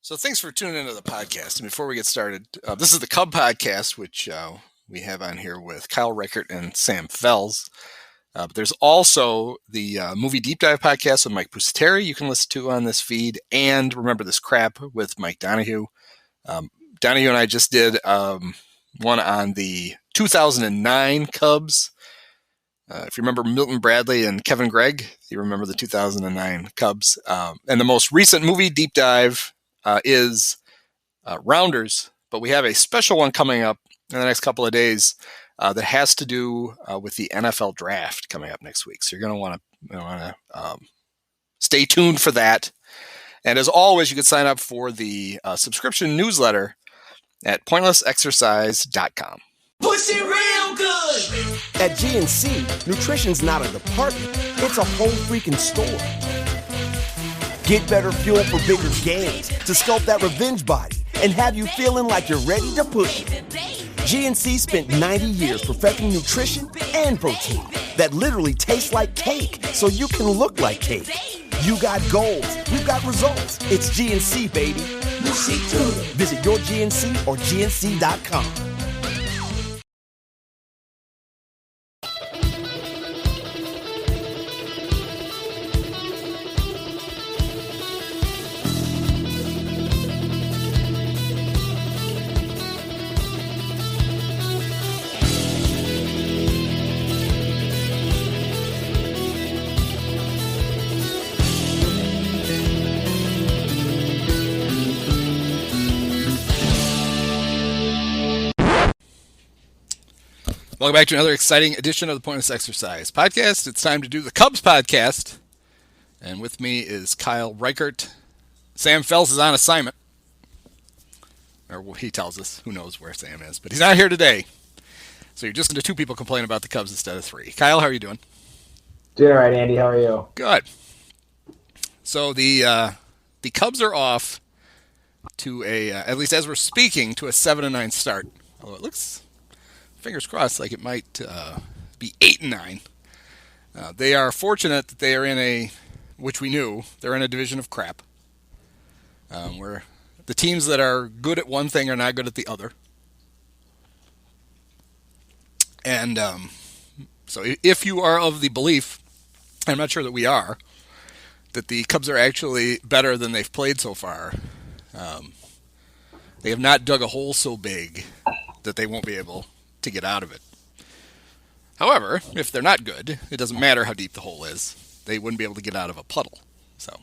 So thanks for tuning into the podcast. And before we get started, this is the Cub podcast, which we have on here with Kyle Reichert and Sam Fells. But there's also the Movie Deep Dive podcast with Mike Pusateri you can listen to on this feed. And Remember This Crap with Mike Donahue. Donahue and I just did one on the 2009 Cubs. If you remember Milton Bradley and Kevin Gregg, you remember the 2009 Cubs. And the most recent Movie Deep Dive is Rounders, but we have a special one coming up in the next couple of days that has to do with the NFL draft coming up next week. So you're going to want to stay tuned for that. And as always, you can sign up for the subscription newsletter at pointlessexercise.com. Push it real good! At GNC, nutrition's not a department, it's a whole freaking store. Get better fuel for bigger gains to sculpt that revenge body and have you feeling like you're ready to push it. GNC spent 90 years perfecting nutrition and protein that literally tastes like cake so you can look like cake. You got goals, you got results. It's GNC, baby. Visit your GNC or GNC.com. Welcome back to another exciting edition of the Pointless Exercise podcast. It's time to do the Cubs podcast. And with me is Kyle Reichert. Sam Fells is on assignment. Or he tells us. Who knows where Sam is. But he's not here today. So you're just going to two people complain about the Cubs instead of three. Kyle, how are you doing? Doing all right, Andy. How are you? Good. So the Cubs are off to a, at least as we're speaking, to a 7-9 start. Although it looks, fingers crossed, like it might be 8-9. They are fortunate that they are in a, which we knew, they're in a division of crap. Where the teams that are good at one thing are not good at the other. And so if you are of the belief, I'm not sure that we are, that the Cubs are actually better than they've played so far, they have not dug a hole so big that they won't be able to get out of it. However, if they're not good, it doesn't matter how deep the hole is. They wouldn't be able to get out of a puddle. So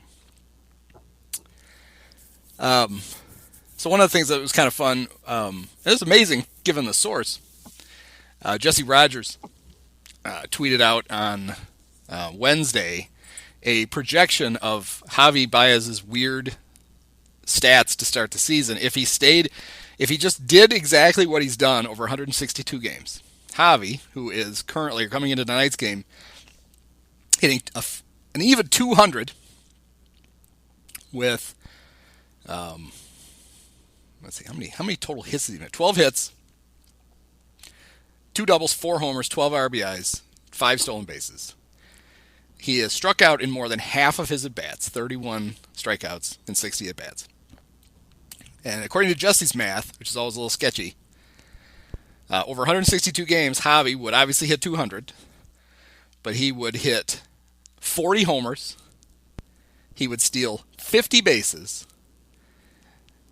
one of the things that was kind of fun, it was amazing given the source. Jesse Rogers tweeted out on Wednesday a projection of Javy Baez's weird stats to start the season. If he just did exactly what he's done over 162 games. Javy, who is currently coming into tonight's game, hitting an even 200 with, let's see, how many total hits did he make? 12 hits, 2 doubles, 4 homers, 12 RBIs, 5 stolen bases. He has struck out in more than half of his at-bats, 31 strikeouts in 60 at-bats. And according to Jesse's math, which is always a little sketchy, over 162 games, Javy would obviously hit 200, but he would hit 40 homers, he would steal 50 bases,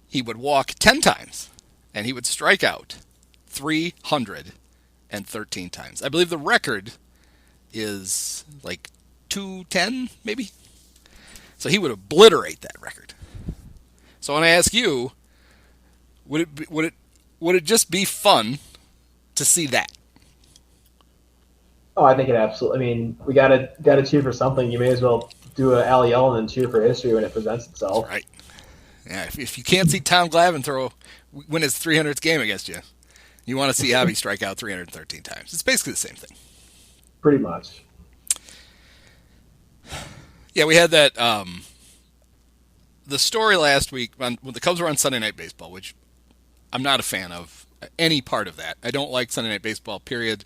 he would walk 10 times, and he would strike out 313 times. I believe the record is like 210, maybe? So he would obliterate that record. So when I ask you, would it just be fun to see that? Oh, I think it absolutely. I mean, we gotta cheer for something. You may as well do a Allie Ellen and cheer for history when it presents itself. That's right. Yeah. If you can't see Tom Glavine win his 300th game against you, you want to see Javy strike out 313 times. It's basically the same thing. Pretty much. Yeah, we had that. The story last week when the Cubs were on Sunday Night Baseball, which I'm not a fan of any part of that. I don't like Sunday Night Baseball, period.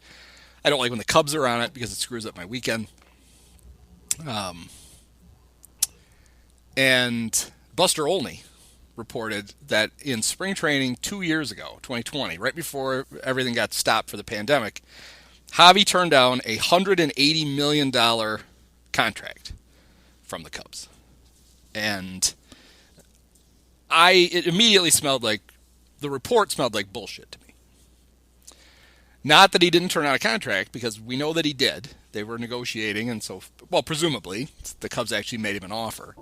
I don't like when the Cubs are on it because it screws up my weekend. And Buster Olney reported that in spring training 2 years ago, 2020, right before everything got stopped for the pandemic, Javy turned down a $180 million contract from the Cubs. And it immediately smelled like, the report smelled like bullshit to me. Not that he didn't turn out a contract, because we know that he did. They were negotiating, and so, well, presumably, the Cubs actually made him an offer.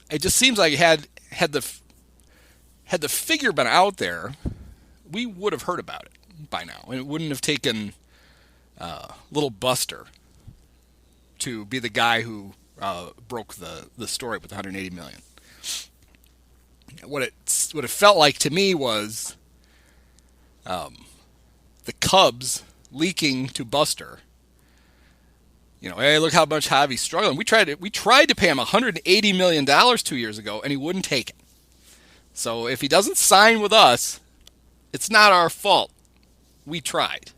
It just seems like had the figure been out there, we would have heard about it by now, and it wouldn't have taken little Buster to be the guy who broke the story with the $180 million. What it felt like to me was the Cubs leaking to Buster. Hey, look how much Javy's struggling. We tried to pay him $180 million 2 years ago, and he wouldn't take it. So if he doesn't sign with us, it's not our fault. We tried.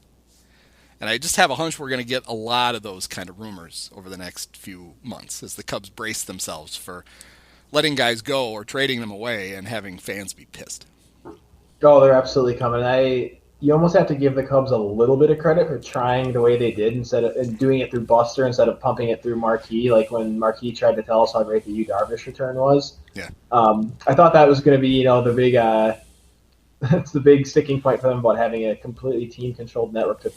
And I just have a hunch we're going to get a lot of those kind of rumors over the next few months as the Cubs brace themselves for letting guys go or trading them away and having fans be pissed. Oh, they're absolutely coming. You almost have to give the Cubs a little bit of credit for trying the way they did instead of doing it through Buster instead of pumping it through Marquee, like when Marquee tried to tell us how great the Yu Darvish return was. Yeah. I thought that was going to be, the big it's the big sticking point for them about having a completely team-controlled network to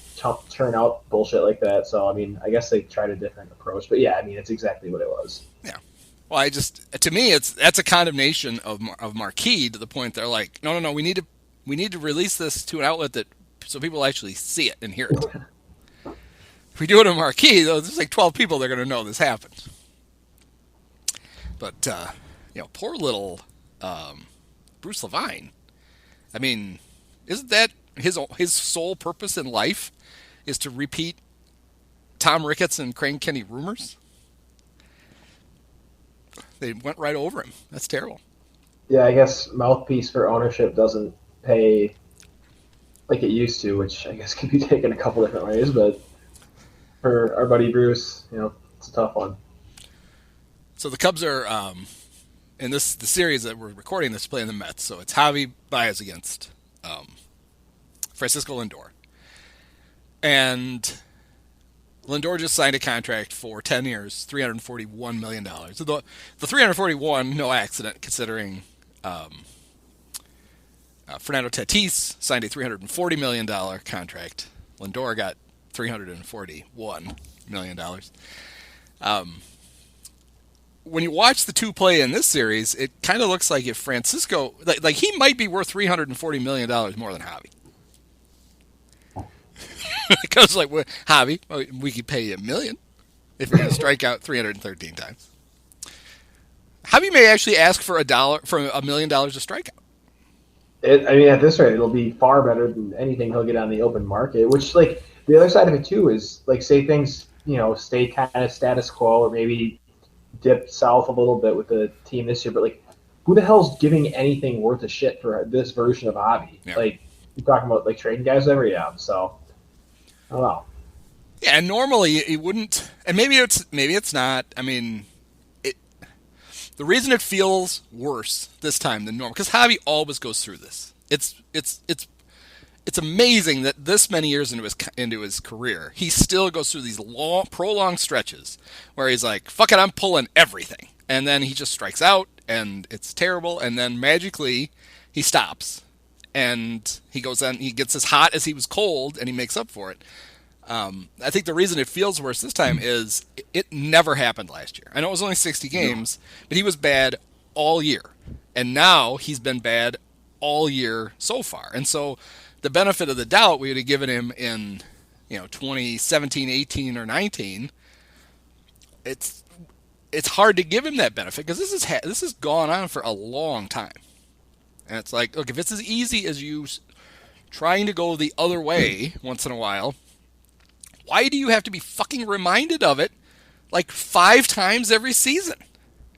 churn out bullshit like that. So, I guess they tried a different approach. But, yeah, it's exactly what it was. Yeah. Well, to me, that's a condemnation of Marquee to the point they're like, no, we need to release this to an outlet so people actually see it and hear it. If we do it on Marquee, though, there's like 12 people that are going to know this happened. But, poor little Bruce Levine. Isn't that his sole purpose in life is to repeat Tom Ricketts and Crane Kenny rumors? They went right over him. That's terrible. Yeah, I guess mouthpiece for ownership doesn't pay like it used to, which I guess could be taken a couple different ways, but for our buddy Bruce, it's a tough one. So the Cubs are in the series that we're recording this, playing the Mets. So it's Javy Baez against Francisco Lindor. And Lindor just signed a contract for 10 years, $341 million. So the 341, no accident, considering Fernando Tatis signed a $340 million contract. Lindor got $341 million. When you watch the two play in this series, it kind of looks like if Francisco, like he might be worth $340 million more than Javy. Because Javy, we could pay you $1 million if you're going to strike out 313 times. Javy may actually ask for $1 million a strikeout. At this rate, it'll be far better than anything he'll get on the open market. Which, the other side of it too is, say things, stay kind of status quo or maybe dip south a little bit with the team this year. But who the hell's giving anything worth a shit for this version of Javy? Yeah. You're talking about trading guys every day. So I don't know. Yeah, and normally it wouldn't, and maybe it's not. The reason it feels worse this time than normal, because Javy always goes through this. It's amazing that this many years into his career, he still goes through these prolonged stretches where he's like, "Fuck it, I'm pulling everything," and then he just strikes out, and it's terrible, and then magically he stops, and he goes on, he gets as hot as he was cold, and he makes up for it. I think the reason it feels worse this time is it never happened last year. I know it was only 60 games, but he was bad all year. And now he's been bad all year so far. And so the benefit of the doubt we would have given him in 2017, 18, or 19, it's hard to give him that benefit because this has gone on for a long time. And it's like, look, if it's as easy as you trying to go the other way once in a while, why do you have to be fucking reminded of it 5 times every season?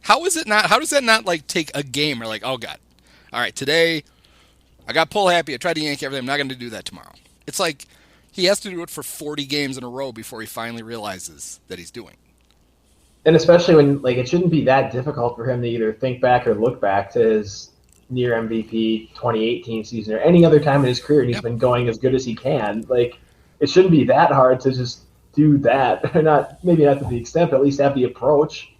How does that not take a game or oh God, all right, today I got pull happy, I tried to yank everything, I'm not going to do that tomorrow. It's like he has to do it for 40 games in a row before he finally realizes that he's doing it. And especially when, like, it shouldn't be that difficult for him to either think back or look back to his near MVP 2018 season or any other time in his career, and he's been going as good as he can. Like, it shouldn't be that hard to just do that. Maybe not to the extent, but at least have the approach.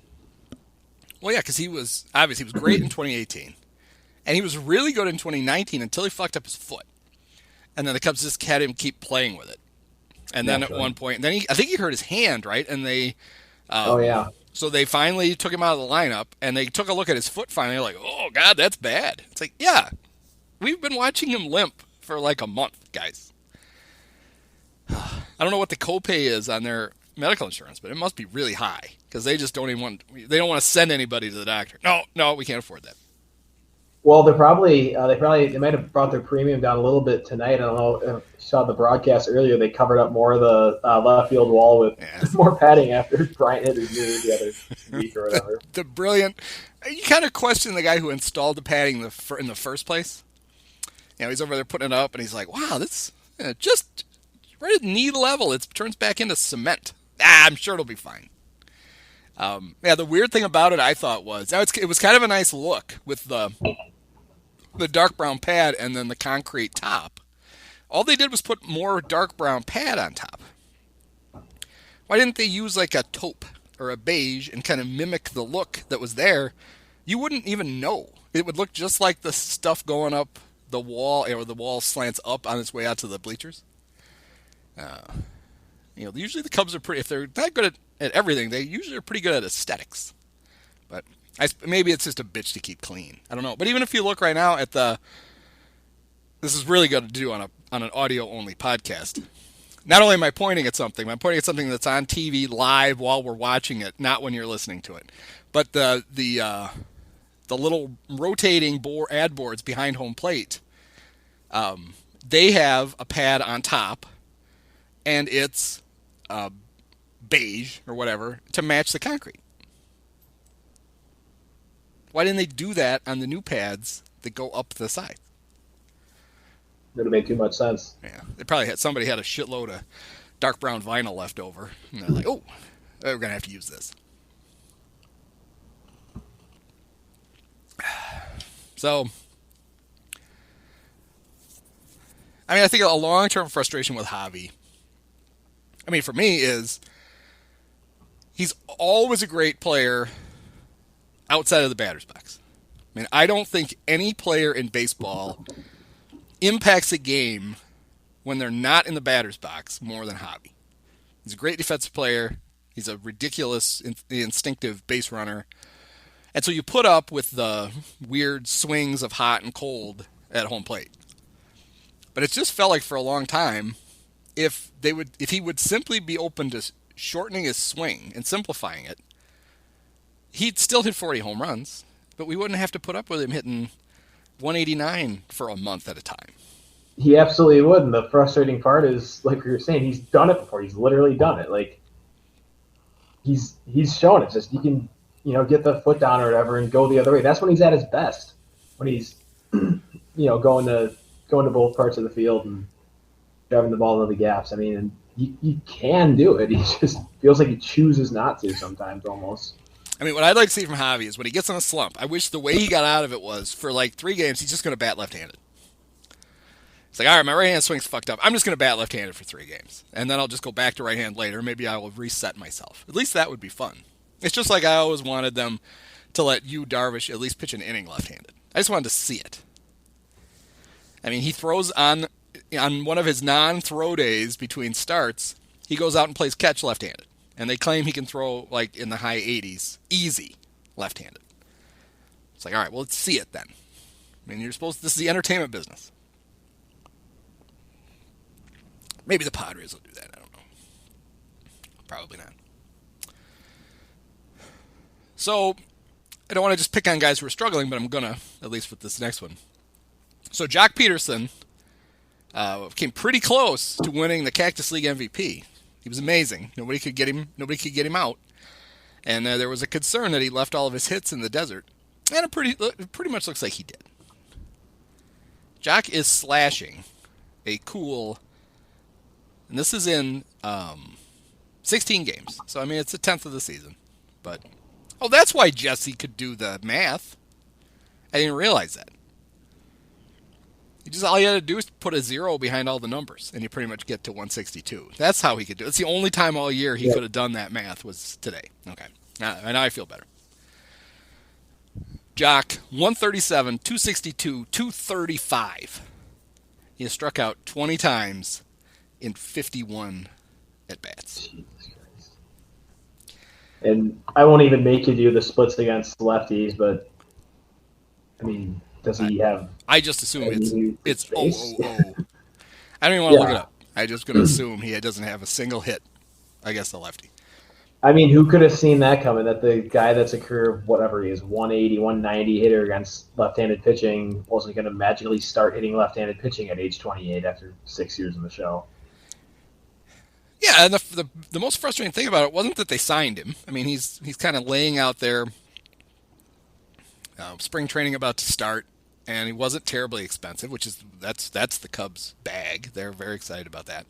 Well, yeah, because he was great in 2018, and he was really good in 2019 until he fucked up his foot, and then the Cubs just had him keep playing with it. And then at one point, I think he hurt his hand, right? And they, so they finally took him out of the lineup, and they took a look at his foot finally. They're like, oh God, that's bad. It's like, yeah, we've been watching him limp for like a month, guys. I don't know what the copay is on their medical insurance, but it must be really high because they just don't want to send anybody to the doctor. No, we can't afford that. Well, they might have brought their premium down a little bit tonight. I don't know if you saw the broadcast earlier. They covered up more of the left field wall with more padding after Bryant hit his knee the other week or whatever. The brilliant. You kind of question the guy who installed the padding in the first place. He's over there putting it up, and he's like, "Wow, this just right at knee level. It turns back into cement. I'm sure it'll be fine." The weird thing about it, I thought, was it was kind of a nice look with the dark brown pad and then the concrete top. All they did was put more dark brown pad on top. Why didn't they use like a taupe or a beige and kind of mimic the look that was there? You wouldn't even know. It would look just like the stuff going up the wall, or the wall slants up on its way out to the bleachers. Usually the Cubs are pretty, if they're not good at everything, they usually are pretty good at aesthetics. But maybe it's just a bitch to keep clean. I don't know. But even if you look right now at this is really good to do on an audio-only podcast. Not only am I pointing at something, I'm pointing at something that's on TV live while we're watching it, not when you're listening to it. But the little rotating ad boards behind home plate, they have a pad on top, and it's beige or whatever to match the concrete. Why didn't they do that on the new pads that go up the side? It would have made too much sense. Yeah, they probably somebody had a shitload of dark brown vinyl left over, and they're like, "Oh, we're gonna have to use this." So, I think a long-term frustration with Javy, for me, is he's always a great player outside of the batter's box. I don't think any player in baseball impacts a game when they're not in the batter's box more than Javy. He's a great defensive player. He's a ridiculous, instinctive base runner. And so you put up with the weird swings of hot and cold at home plate. But it just felt like for a long time, if he would simply be open to shortening his swing and simplifying it, he'd still hit 40 home runs, but we wouldn't have to put up with him hitting 189 for a month at a time. He absolutely would, and the frustrating part is, like we were saying, he's done it before. He's literally done it. Like, he's shown it. Just you can, get the foot down or whatever and go the other way. That's when he's at his best. When he's, going to both parts of the field and driving the ball into the gaps. And he can do it. He just feels like he chooses not to sometimes, almost. What I'd like to see from Javy is when he gets on a slump, I wish the way he got out of it was for like 3 games, he's just going to bat left-handed. It's like, all right, my right hand swing's fucked up. I'm just going to bat left-handed for 3 games. And then I'll just go back to right hand later. Maybe I will reset myself. At least that would be fun. It's just like I always wanted them to let Darvish at least pitch an inning left-handed. I just wanted to see it. He throws on one of his non-throw days between starts, he goes out and plays catch left-handed. And they claim he can throw like in the high 80s, easy, left-handed. It's like, all right, well, let's see it then. This is the entertainment business. Maybe the Padres will do that. I don't know. Probably not. So, I don't want to just pick on guys who are struggling, but I'm going to, at least with this next one. So, Joc Pederson came pretty close to winning the Cactus League MVP. He was amazing. Nobody could get him out. And there was a concern that he left all of his hits in the desert. And it pretty much looks like he did. Joc is slashing a cool, and this is in 16 games. So, it's a tenth of the season. But that's why Jesse could do the math. I didn't realize that. All you had to do is put a 0 behind all the numbers, and you pretty much get to 162. That's how he could do it. It's the only time all year he could have done that math was today. Okay. Now I feel better. Joc, 137, 262, 235. He has struck out 20 times in 51 at-bats. And I won't even make you do the splits against lefties, but, I mean, does he have... I just assume it's 0. I don't even want to look it up. I'm just going to assume he doesn't have a single hit against the lefty. I mean, who could have seen that coming? That the guy that's a career, whatever he is, 180, 190 hitter against left-handed pitching wasn't going to magically start hitting left-handed pitching at age 28 after 6 years in the show. Yeah, and the most frustrating thing about it wasn't that they signed him. I mean, he's kind of laying out there, spring training about to start, and he wasn't terribly expensive, which is that's the Cubs' bag. They're very excited about that.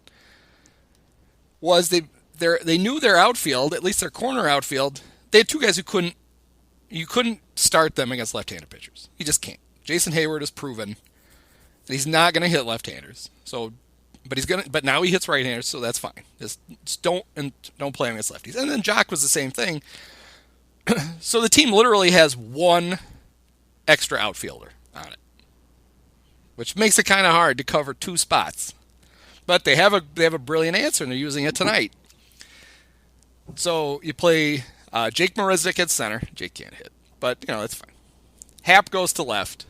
They knew their outfield, at least their corner outfield. They had two guys you couldn't start them against left-handed pitchers. You just can't. Jason Hayward has proven that he's not going to hit left-handers. So, but now he hits right-handers, so that's fine. Just don't play him against lefties. And then Joc was the same thing. So the team literally has one extra outfielder on it, which makes it kind of hard to cover two spots. But they have a brilliant answer, and they're using it tonight. So you play Jake Marisnik at center. Jake can't hit, but that's fine. Happ goes to left.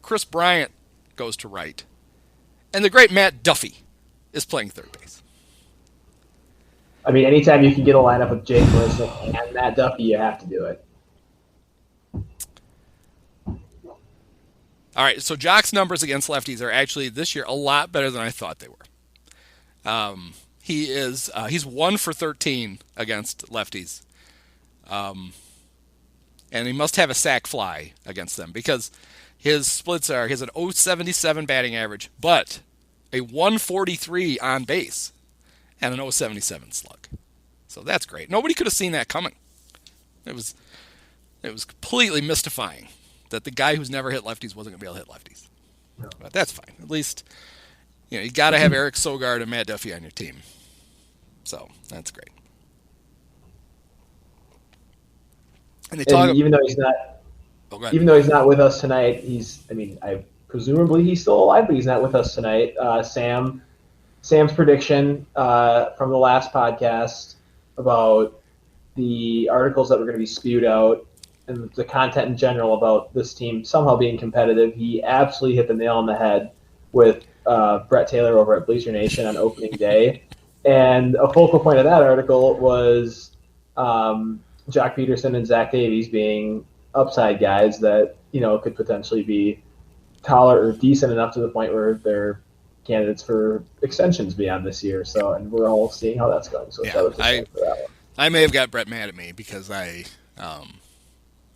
Kris Bryant goes to right. And the great Matt Duffy is playing third base. I mean, anytime you can get a lineup with Jake Marisnik and Matt Duffy, you have to do it. All right, so Joc's numbers against lefties are actually this year a lot better than I thought they were. He's 1 for 13 against lefties. And he must have a sac fly against them because his splits he has an .077 batting average, but a 143 on base and an .077 slug. So that's great. Nobody could have seen that coming. It was completely mystifying that the guy who's never hit lefties wasn't going to be able to hit lefties. No. But that's fine. At least, you got to have Eric Sogard and Matt Duffy on your team. So that's great. And even though he's not with us tonight, presumably he's still alive, but he's not with us tonight. Sam's prediction from the last podcast about the articles that were going to be spewed out and the content in general about this team somehow being competitive, he absolutely hit the nail on the head with Brett Taylor over at Bleacher Nation on opening day. And a focal point of that article was Joc Pederson and Zach Davies being upside guys that, could potentially be taller or decent enough to the point where they're candidates for extensions beyond this year. So, and we're all seeing how that's going. So I may have got Brett mad at me because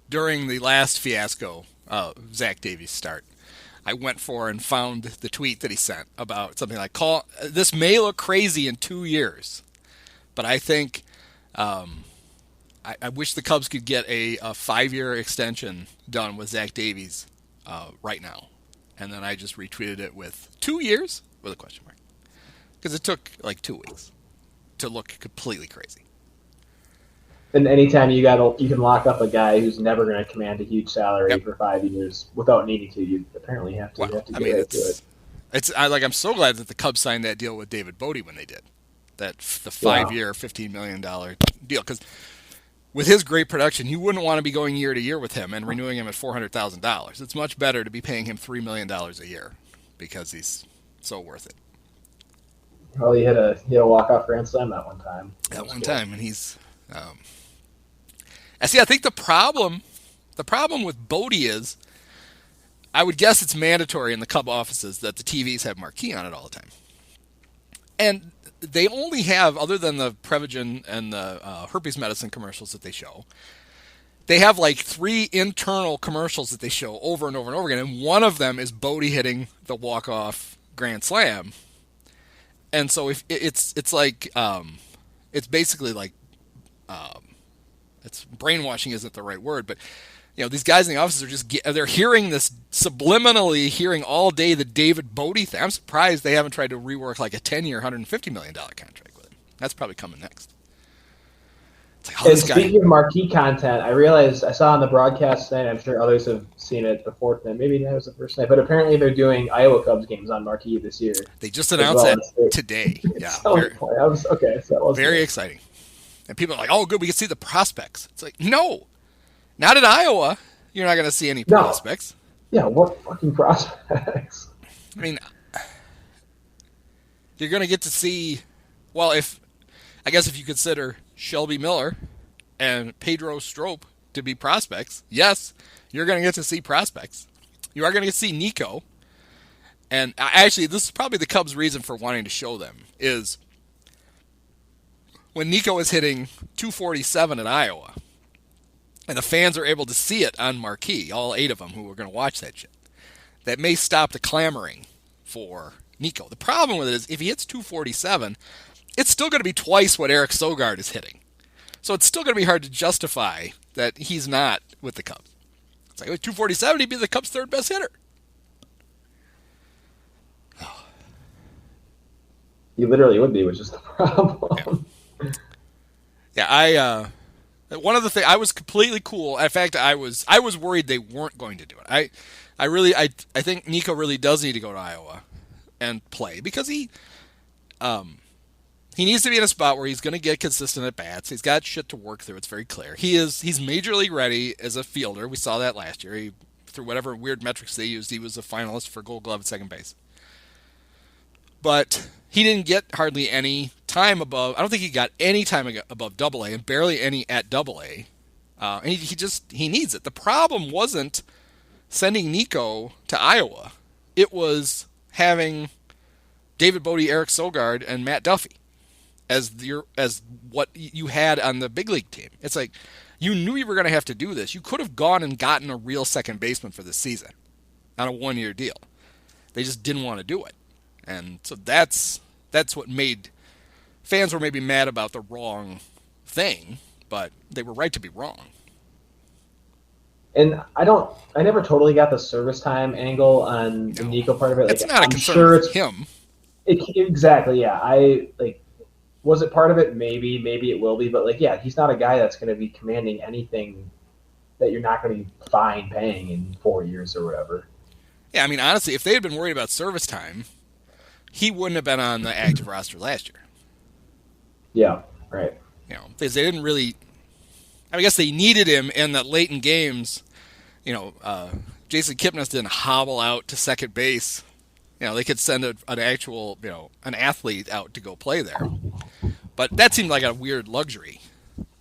during the last fiasco, Zach Davies' start, I went for and found the tweet that he sent about something like, this may look crazy in 2 years, but I think I wish the Cubs could get a 5-year extension done with Zach Davies right now. And then I just retweeted it with 2 years with a question mark. Because it took like 2 weeks to look completely crazy. And anytime you can lock up a guy who's never going to command a huge salary for 5 years without needing to, you apparently have to. Get to it. I'm so glad that the Cubs signed that deal with David Bodie when they did the 5-year, $15 million deal. Because with his great production, you wouldn't want to be going year to year with him and renewing him at $400,000. It's much better to be paying him $3 million a year because he's so worth it. Well, he hit a walk-off grand slam that one time. And he's. I think the problem with Bodie is, I would guess it's mandatory in the Cub offices that the TVs have Marquee on it all the time. And they only have, other than the Prevagen and the herpes medicine commercials that they show, they have like 3 internal commercials that they show over and over and over again. And one of them is Bodie hitting the walk-off grand slam. And so if it's like, it's basically like, it's brainwashing isn't the right word, but these guys in the office are they're hearing this subliminally, hearing all day the David Bodie thing. I'm surprised they haven't tried to rework like a 10-year, $150 million contract with him. That's probably coming next. It's like, speaking of marquee content, I realized I saw on the broadcast tonight, I'm sure others have seen it before tonight. Maybe that was the first night, but apparently they're doing Iowa Cubs games on Marquee this year. They just announced that today. Yeah, very exciting. And people are like, "Oh, good, we can see the prospects." It's like, no, not at Iowa. You're not going to see any prospects. Yeah, what fucking prospects? I mean, you're going to get to see. Well, if you consider Shelby Miller and Pedro Strop to be prospects, yes, you're going to get to see prospects. You are going to get to see Nico. And actually, this is probably the Cubs' reason for wanting to show them is when Nico is hitting 247 at Iowa, and the fans are able to see it on Marquee, all 8 of them who are going to watch that shit, that may stop the clamoring for Nico. The problem with it is if he hits 247, it's still going to be twice what Eric Sogard is hitting. So it's still going to be hard to justify that he's not with the Cubs. It's like, with 247, he'd be the Cubs' 3rd best hitter. He literally would be, which is the problem. Yeah, one of the things, I was completely cool. In fact, I was worried they weren't going to do it. I think Nico really does need to go to Iowa and play because he needs to be in a spot where he's going to get consistent at bats. He's got shit to work through. It's very clear. He's major league ready as a fielder. We saw that last year. Through whatever weird metrics they used, he was a finalist for Gold Glove at second base. But he didn't get hardly any time above. I don't think he got any time above Double A and barely any at Double A. And he needs it. The problem wasn't sending Nico to Iowa. It was having David Bodie, Eric Sogard, and Matt Duffy as what you had on the big league team. It's like you knew you were going to have to do this. You could have gone and gotten a real second baseman for this season on a 1-year deal. They just didn't want to do it. And so that's what made fans were maybe mad about the wrong thing, but they were right to be wrong. And I never totally got the service time angle on the Nico part of it. It's not a concern with him. Exactly, yeah. Was it part of it? Maybe it will be, but he's not a guy that's going to be commanding anything that you're not going to be fine paying in 4 years or whatever. Yeah, I mean, honestly, if they had been worried about service time, he wouldn't have been on the active roster last year. Yeah, right. Because they didn't really. I guess they needed him in the late in games. Jason Kipnis didn't hobble out to second base. They could send an actual, an athlete out to go play there. But that seemed like a weird luxury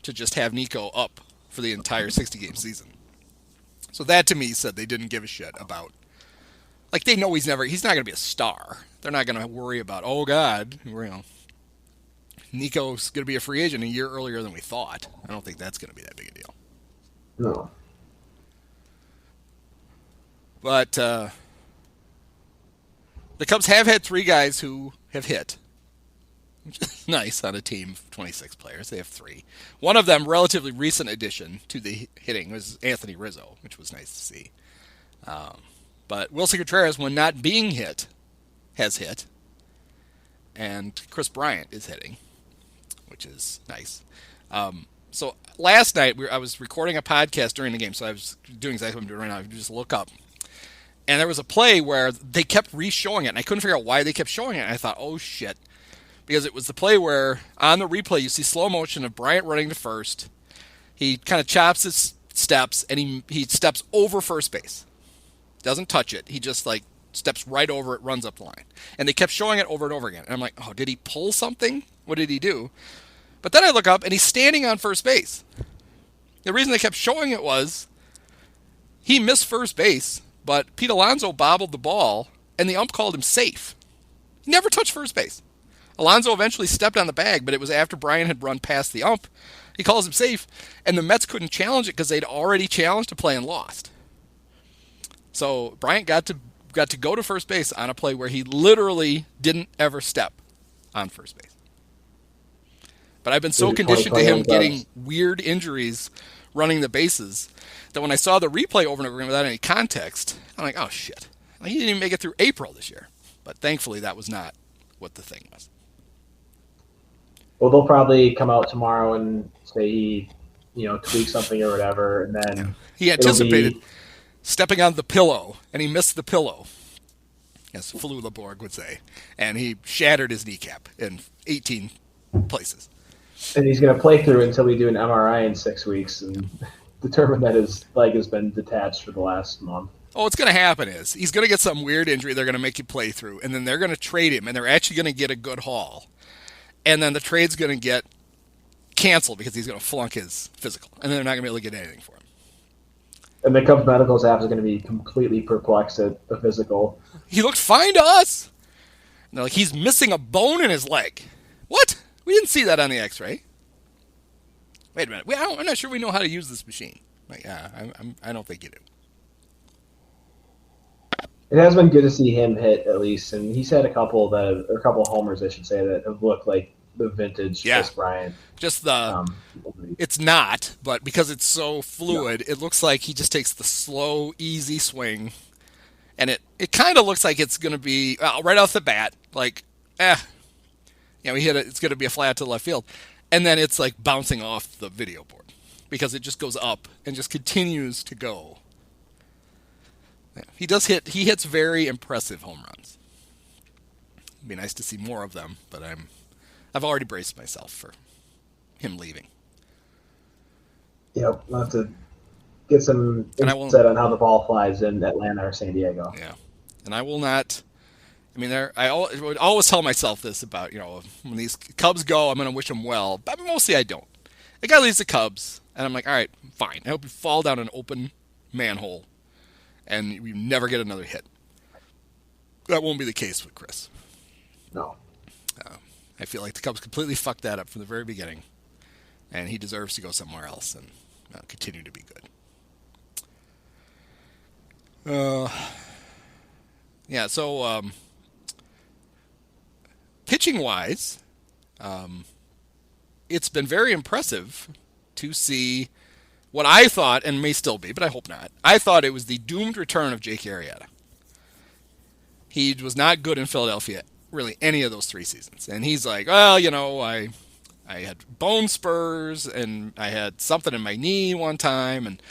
to just have Nico up for the entire 60-game season. So that to me said they didn't give a shit about. They know he's not going to be a star. They're not going to worry about, oh God, Nico's going to be a free agent a year earlier than we thought. I don't think that's going to be that big a deal. No. But the Cubs have had 3 guys who have hit, which is nice on a team of 26 players. They have 3. One of them, relatively recent addition to the hitting, was Anthony Rizzo, which was nice to see. But Wilson Contreras, when not being hit, has hit. And Kris Bryant is hitting, which is nice. So last night, I was recording a podcast during the game, so I was doing exactly what I'm doing right now. You just look up. And there was a play where they kept re-showing it, and I couldn't figure out why they kept showing it. And I thought, oh, shit. Because it was the play where, on the replay, you see slow motion of Bryant running to first. He kind of chops his steps, and he steps over first base. Doesn't touch it. He just, steps right over it, runs up the line. And they kept showing it over and over again. And I'm like, oh, did he pull something? What did he do? But then I look up, and he's standing on first base. The reason they kept showing it was he missed first base, but Pete Alonso bobbled the ball, and the ump called him safe. He never touched first base. Alonso eventually stepped on the bag, but it was after Bryant had run past the ump. He calls him safe, and the Mets couldn't challenge it because they'd already challenged a play and lost. So Bryant got to go to first base on a play where he literally didn't ever step on first base. But I've been so conditioned to him getting weird injuries running the bases that when I saw the replay over and over again without any context, I'm like, oh, shit. He didn't even make it through April this year. But thankfully, that was not what the thing was. Well, they'll probably come out tomorrow and say he, tweaked something or whatever, and then he anticipated stepping on the pillow, and he missed the pillow, as Flulaborg would say, and he shattered his kneecap in 18 places. And he's going to play through until we do an MRI in 6 weeks and determine that his leg has been detached for the last month. Oh, what's going to happen is he's going to get some weird injury they're going to make you play through, and then they're going to trade him, and they're actually going to get a good haul. And then the trade's going to get canceled because he's going to flunk his physical, and then they're not going to be able to get anything for him. And the Cubs medical staff is going to be completely perplexed at the physical. He looked fine to us. And they're like, he's missing a bone in his leg. What? We didn't see that on the X-ray. Wait a minute. I'm not sure we know how to use this machine. Like, I don't think you do. It has been good to see him hit at least, and he's had a couple homers, I should say, that have looked like the vintage Kris Bryant. Just it's not, but because it's so fluid, it looks like he just takes the slow, easy swing, and it kind of looks like it's going to be right off the bat, like, we hit it. It's going to be a flat to left field, and then it's like bouncing off the video board because it just goes up and just continues to go. He hits very impressive home runs. It'd be nice to see more of them, but I've already braced myself for him leaving. Yep, I'll have to get some insight on how the ball flies in Atlanta or San Diego. Yeah, and I will not. I mean, I would always tell myself this about, when these Cubs go, I'm going to wish them well, but mostly I don't. The guy leaves the Cubs, and I'm like, all right, fine. I hope you fall down an open manhole and you never get another hit. That won't be the case with Kris. No. I feel like the Cubs completely fucked that up from the very beginning, and he deserves to go somewhere else and continue to be good. So pitching-wise, it's been very impressive to see what I thought, and may still be, but I hope not. I thought it was the doomed return of Jake Arrieta. He was not good in Philadelphia really any of those 3 seasons. And he's like, well, I had bone spurs, and I had something in my knee one time, and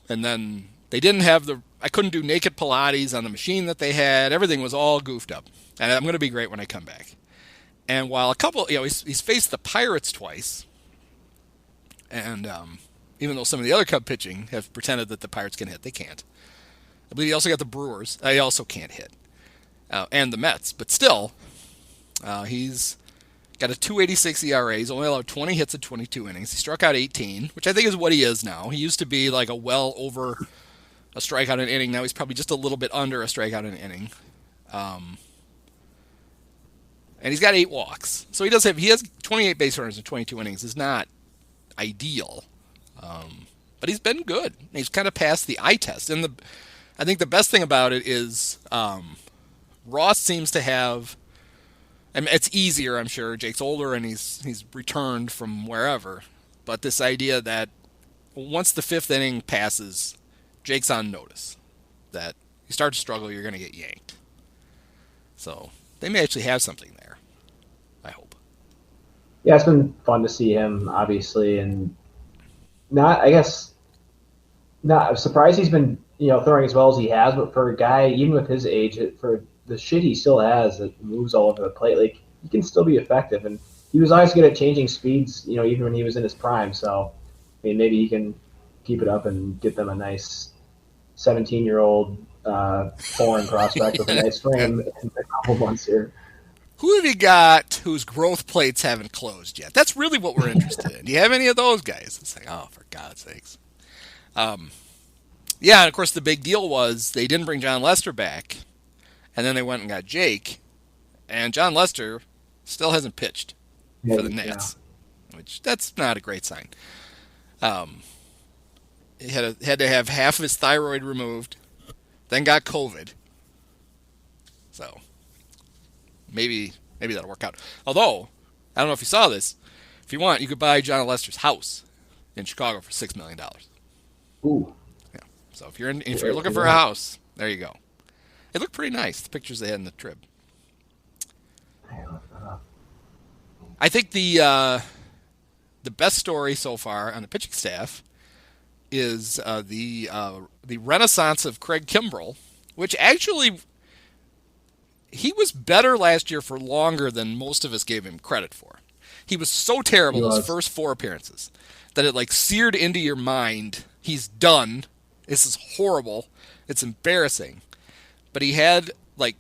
then they didn't have I couldn't do naked Pilates on the machine that they had. Everything was all goofed up. And I'm going to be great when I come back. And while he's faced the Pirates twice, and even though some of the other Cub pitching have pretended that the Pirates can hit, they can't. I believe he also got the Brewers. He also can't hit. And the Mets. But still, he's got a 2.86 ERA. He's only allowed 20 hits in 22 innings. He struck out 18, which I think is what he is now. He used to be like well over a strikeout an inning. Now he's probably just a little bit under a strikeout an inning. And he's got 8 walks. So he has 28 base runners in 22 innings. It's not ideal. But he's been good. He's kind of passed the eye test. And I think the best thing about it is Ross seems to have, I mean, it's easier, I'm sure. Jake's older and he's returned from wherever. But this idea that once the 5th inning passes, Jake's on notice that you start to struggle, you're going to get yanked. So they may actually have something there, I hope. Yeah, it's been fun to see him, obviously, and I'm surprised he's been, throwing as well as he has, but for a guy, even with his age, for the shit he still has that moves all over the plate, like, he can still be effective, and he was always good at changing speeds, even when he was in his prime, so, I mean, maybe he can keep it up and get them a nice 17-year-old foreign prospect with a nice frame in a couple months here. Who have you got whose growth plates haven't closed yet? That's really what we're interested in. Do you have any of those guys? It's like, oh, for God's sakes. Yeah, and of course the big deal was they didn't bring John Lester back, and then they went and got Jake, and John Lester still hasn't pitched for the Nats, which that's not a great sign. He had to have half of his thyroid removed, then got COVID. So maybe that'll work out. Although, I don't know if you saw this, If you want, you could buy John Lester's house in Chicago for $6 million. Ooh. Yeah. So if you're looking for a house, there you go. It looked pretty nice. The pictures they had in the Trib. I think the best story so far on the pitching staff is the renaissance of Craig Kimbrel, which actually he was better last year for longer than most of us gave him credit for. He was so terrible those first 4 appearances that it like seared into your mind. He's done. This is horrible. It's embarrassing. But he had I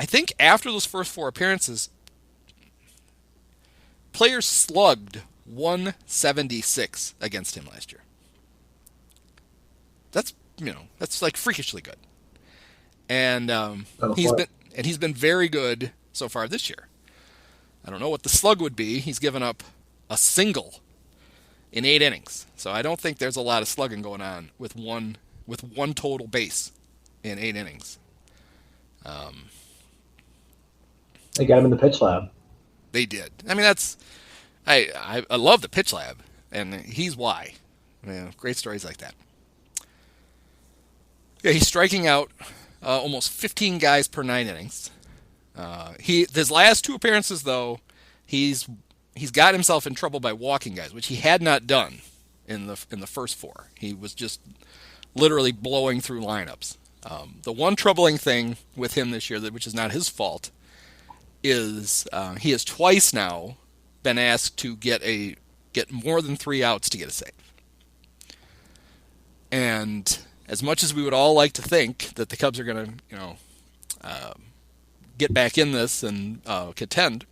think after those first 4 appearances, players slugged 176 against him last year. That's like freakishly good. And he's been very good so far this year. I don't know what the slug would be. He's given up a single in 8 innings. So I don't think there's a lot of slugging going on with one total base in 8 innings. They got him in the pitch lab. They did. I mean, I love the pitch lab, and he's why. Great stories like that. Yeah, he's striking out almost 15 guys per 9 innings. His last 2 appearances, though, he's got himself in trouble by walking guys, which he had not done in the first 4. He was just literally blowing through lineups. The one troubling thing with him this year, which is not his fault, is he has twice now been asked to get more than 3 outs to get a save. And as much as we would all like to think that the Cubs are going to, get back in this and contend,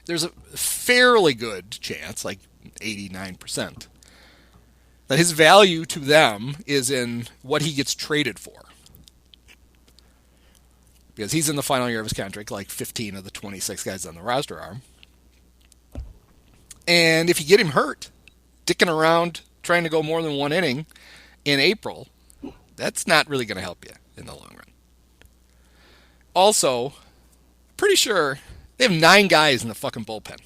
there's a fairly good chance, like 89%, that his value to them is in what he gets traded for. Because he's in the final year of his contract, like 15 of the 26 guys on the roster are. And if you get him hurt, dicking around trying to go more than 1 inning in April, that's not really going to help you in the long run. Also, pretty sure they have 9 guys in the fucking bullpen.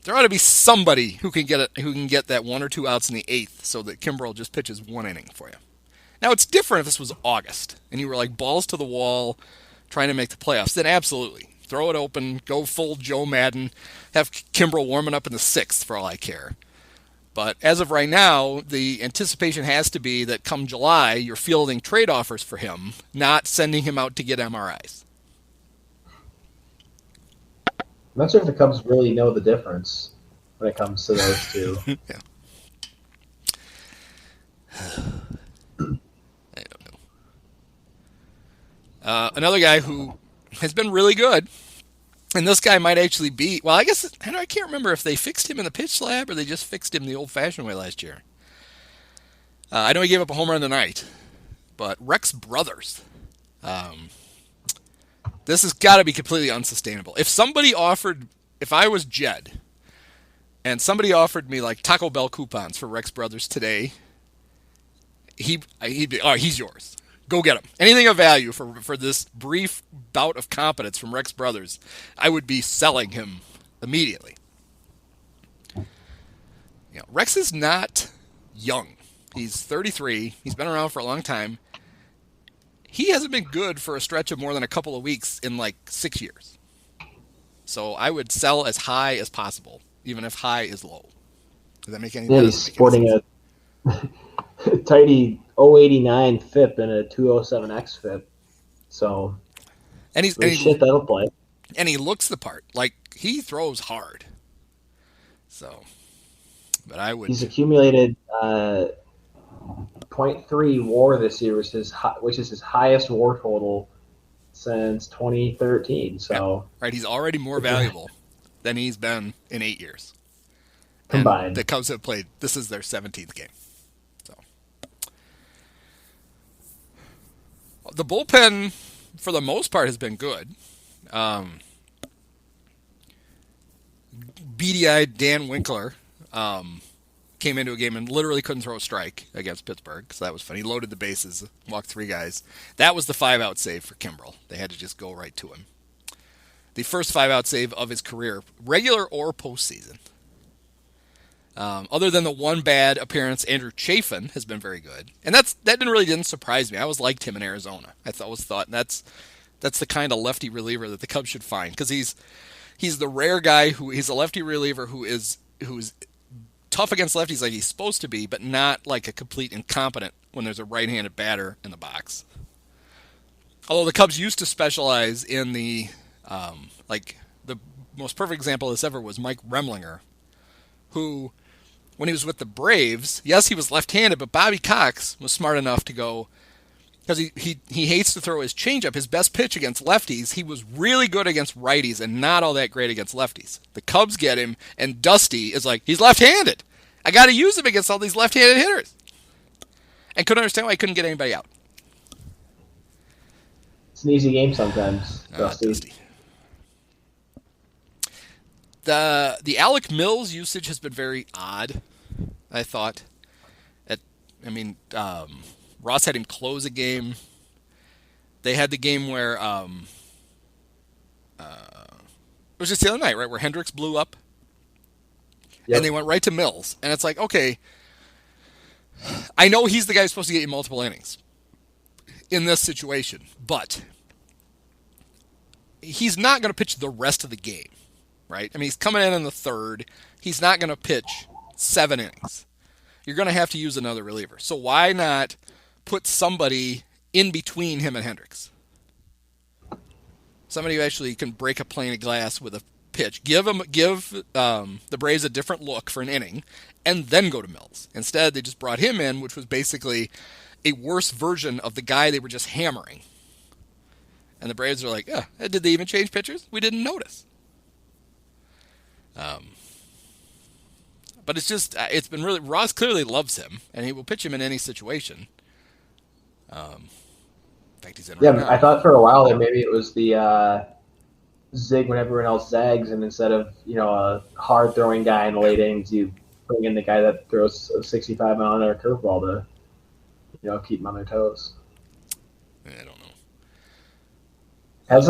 There ought to be somebody who can get that 1 or 2 outs in the 8th so that Kimbrel just pitches 1 inning for you. Now, it's different if this was August and you were like balls to the wall trying to make the playoffs. Then absolutely. Throw it open, go full Joe Madden, have Kimbrel warming up in the 6th for all I care. But as of right now, the anticipation has to be that come July, you're fielding trade offers for him, not sending him out to get MRIs. I'm not sure if the Cubs really know the difference when it comes to those two. Yeah. I don't know. Another guy who has been really good, and this guy might actually be, well, I guess, I can't remember if they fixed him in the pitch lab or they just fixed him the old-fashioned way last year. I know he gave up a home run tonight, but Rex Brothers. This has got to be completely unsustainable. If I was Jed, and somebody offered me like Taco Bell coupons for Rex Brothers today, he'd be, all right, he's yours. Go get him. Anything of value for this brief bout of competence from Rex Brothers, I would be selling him immediately. Rex is not young. He's 33. He's been around for a long time. He hasn't been good for a stretch of more than a couple of weeks in like 6 years. So I would sell as high as possible, even if high is low. Does that make any sense? Yeah, he's sporting a tidy 089 FIP and a 207X FIP. So, that'll play. And he looks the part. Like, he throws hard. So, but I would. He's accumulated 0.3 WAR this year, which is his highest WAR total since 2013. So, yeah, right, he's already more valuable than he's been in 8 years. Combined. And the Cubs have played. This is their 17th game. So, the bullpen, for the most part, has been good. Beady-eyed Dan Winkler came into a game and literally couldn't throw a strike against Pittsburgh, so that was fun. He loaded the bases, walked 3 guys. That was the 5-out save for Kimbrel. They had to just go right to him. the first 5-out save of his career, regular or postseason. Other than the one bad appearance, Andrew Chafin has been very good, and that didn't surprise me. I always liked him in Arizona. I always thought that's the kind of lefty reliever that the Cubs should find, because he's the rare guy he's a lefty reliever who is tough against lefties like he's supposed to be, but not like a complete incompetent when there's a right-handed batter in the box. Although the Cubs used to specialize in the the most perfect example of this ever was Mike Remlinger, who, when he was with the Braves, yes, he was left-handed, but Bobby Cox was smart enough to go, because he hates to throw his changeup, his best pitch against lefties. He was really good against righties and not all that great against lefties. The Cubs get him, and Dusty is like, he's left-handed. I got to use him against all these left-handed hitters. And couldn't understand why he couldn't get anybody out. It's an easy game sometimes, Dusty. The Alec Mills usage has been very odd, I thought. Ross had him close a game. They had the game where it was just the other night, right, where Hendricks blew up. Yep. And they went right to Mills. And it's like, okay, I know he's the guy who's supposed to get you multiple innings in this situation, but he's not going to pitch the rest of the game, right? I mean, he's coming in the third. He's not going to pitch 7 innings. You're going to have to use another reliever. So why not put somebody in between him and Hendricks? Somebody who actually can break a pane of glass with a pitch. Give the Braves a different look for an inning, and then go to Mills. Instead, they just brought him in, which was basically a worse version of the guy they were just hammering. And the Braves are like, did they even change pitchers? We didn't notice. But it's been really, Ross clearly loves him, and he will pitch him in any situation. In fact, he's in right now. I thought for a while that maybe it was the zig when everyone else zags, and instead of a hard throwing guy in the late innings, you bring in the guy that throws a 65-mile-an-hour curveball to keep them on their toes. I don't know. Has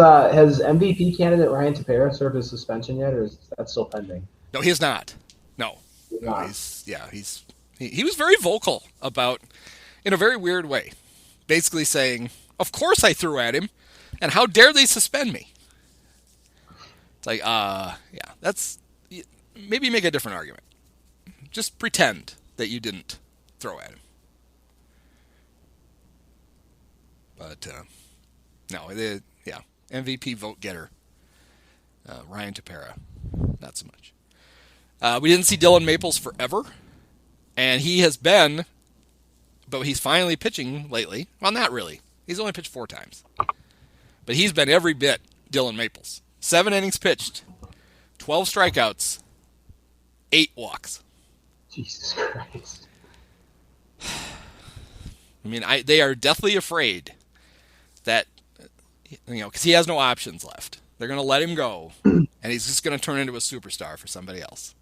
MVP candidate Ryan Tepera served his suspension yet, or is that still pending? No, he has not. No. He was very vocal about, in a very weird way, basically saying, of course I threw at him, and how dare they suspend me? It's like, that's, maybe make a different argument. Just pretend that you didn't throw at him. But, MVP vote getter, Ryan Tepera, not so much. We didn't see Dillon Maples forever, and he has been, but he's finally pitching lately. Well, not really. He's only pitched 4 times. But he's been every bit Dillon Maples. 7 innings pitched, 12 strikeouts, 8 walks. Jesus Christ. I mean, they are deathly afraid that, because he has no options left. They're going to let him go, and he's just going to turn into a superstar for somebody else.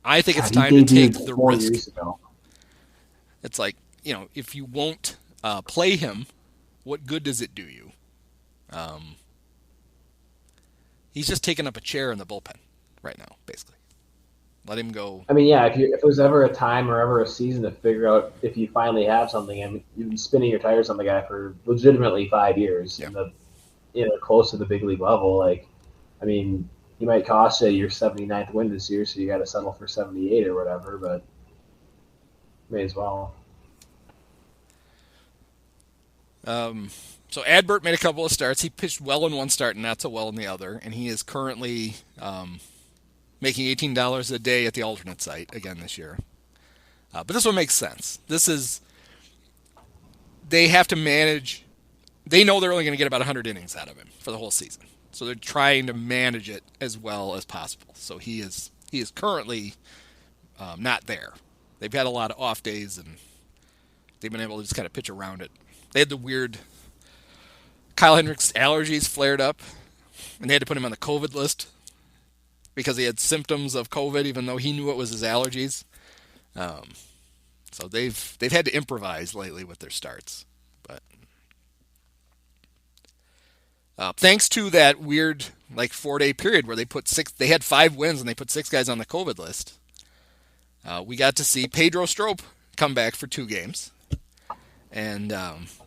I think it's time to take the risk. It's like, if you won't play him, what good does it do you? He's just taking up a chair in the bullpen right now, basically. Let him go. I mean, if there's ever a time or ever a season to figure out if you finally have something, I mean, you've been spinning your tires on the guy for legitimately 5 years, close to the big league level. I mean, he might cost you your 79th win this year, so you got to settle for 78 or whatever, but may as well. So Adbert made a couple of starts. He pitched well in one start and not so well in the other, and he is currently making $18 a day at the alternate site again this year. But this one makes sense. They have to manage. They know they're only going to get about 100 innings out of him for the whole season. So they're trying to manage it as well as possible. So he is currently not there. They've had a lot of off days, and they've been able to just kind of pitch around it. They had the weird Kyle Hendricks allergies flared up, and they had to put him on the COVID list because he had symptoms of COVID, even though he knew it was his allergies. So they've had to improvise lately with their starts. But Thanks to that weird 4-day period where they had 5 wins and they put 6 guys on the COVID list. We got to see Pedro Strop come back for 2 games, and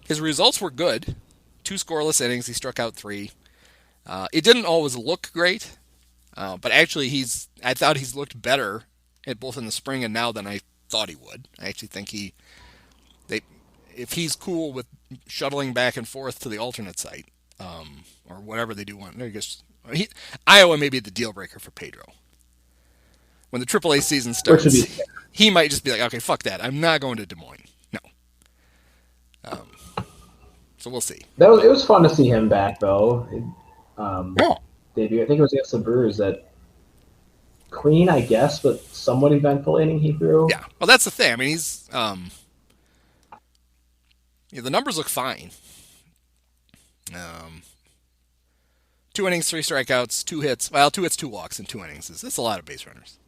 his results were good. 2 scoreless innings. He struck out 3. It didn't always look great, but actually I thought he's looked better both in the spring and now than I thought he would. I actually think if he's cool with shuttling back and forth to the alternate site, or whatever they do want, I guess Iowa may be the deal breaker for Pedro. When the AAA season starts, he might just be like, okay, fuck that. I'm not going to Des Moines. No. So we'll see. It was fun to see him back, though. Debut. I think it was against the Brewers that clean, I guess, but somewhat eventful inning he threw. Yeah. Well, that's the thing. I mean, he's the numbers look fine. 2 innings, 3 strikeouts, 2 hits. Well, 2 hits, 2 walks in 2 innings. That's a lot of base runners.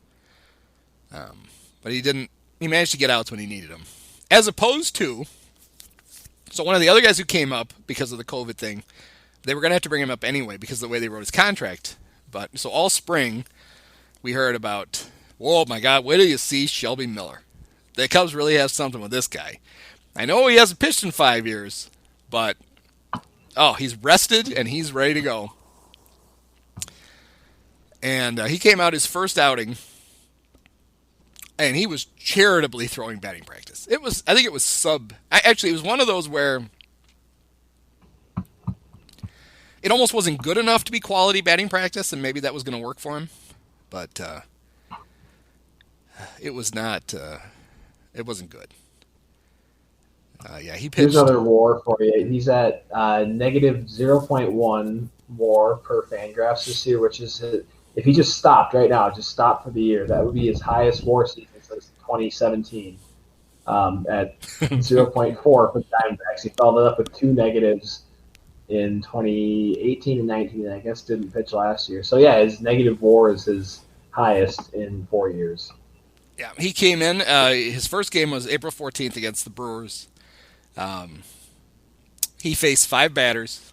But he managed to get outs when he needed them. As opposed to, so one of the other guys who came up because of the COVID thing, they were going to have to bring him up anyway because of the way they wrote his contract. But so all spring, we heard about, oh my God, wait till you see Shelby Miller. The Cubs really have something with this guy. I know he hasn't pitched in 5 years, but he's rested and he's ready to go. And he came out his first outing, and he was charitably throwing batting practice. I think it was actually, it was one of those where it almost wasn't good enough to be quality batting practice, and maybe that was going to work for him. But it was not, it wasn't good. He pitched. Here's another WAR for you. He's at negative 0.1 WAR per Fangraphs this year, which is, if he just stopped right now, just stopped for the year, that would be his highest WAR season since 2017 at 0.4 for the Diamondbacks. He followed it up with 2 negatives in 2018 and 19, and I guess didn't pitch last year. So, yeah, his negative WAR is his highest in 4 years. Yeah, he came in. His first game was April 14th against the Brewers. He faced 5 batters.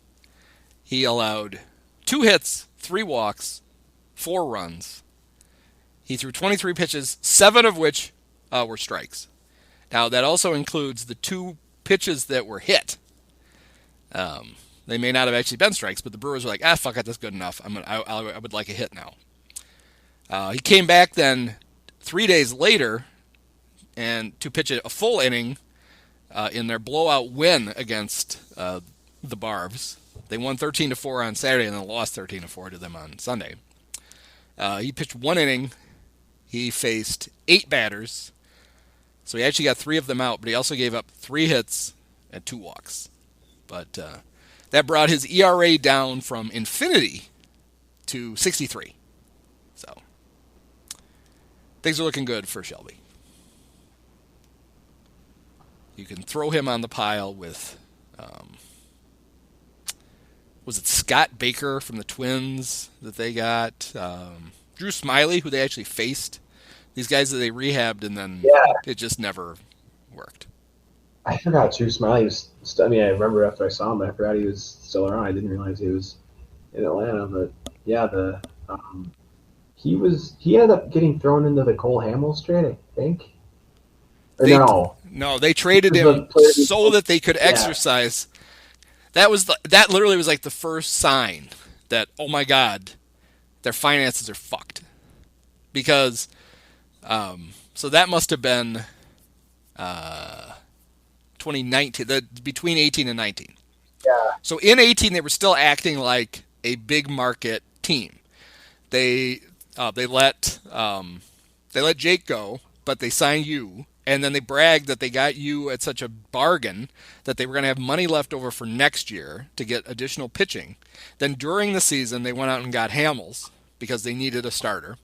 He allowed 2 hits, 3 walks, 4 runs. He threw 23 pitches, 7 of which were strikes. Now, that also includes the 2 pitches that were hit. They may not have actually been strikes, but the Brewers were like, fuck it, that's good enough. I would like a hit now. He came back then 3 days later and to pitch a full inning in their blowout win against the Barbs. They won 13-4 on Saturday and then lost 13-4 to them on Sunday. He pitched 1 inning. He faced 8 batters. So he actually got 3 of them out, but he also gave up 3 hits and 2 walks. But that brought his ERA down from infinity to 63. So things are looking good for Shelby. You can throw him on the pile with, was it Scott Baker from the Twins that they got? Drew Smiley, who they actually faced. These guys that they rehabbed, and then it just never worked. I forgot Drew Smiley was. I remember after I saw him, I forgot he was still around. I didn't realize he was in Atlanta. But yeah, he ended up getting thrown into the Cole Hamels trade, I think. No, they traded him so that they could exercise. That literally was like the first sign that, oh my God, their finances are fucked. Because, so that must have been 2019, between 18 and 19. Yeah. So in 18, they were still acting like a big market team. They let Jake go, but they signed you. And then they bragged that they got you at such a bargain that they were going to have money left over for next year to get additional pitching. Then during the season, they went out and got Hamels because they needed a starter.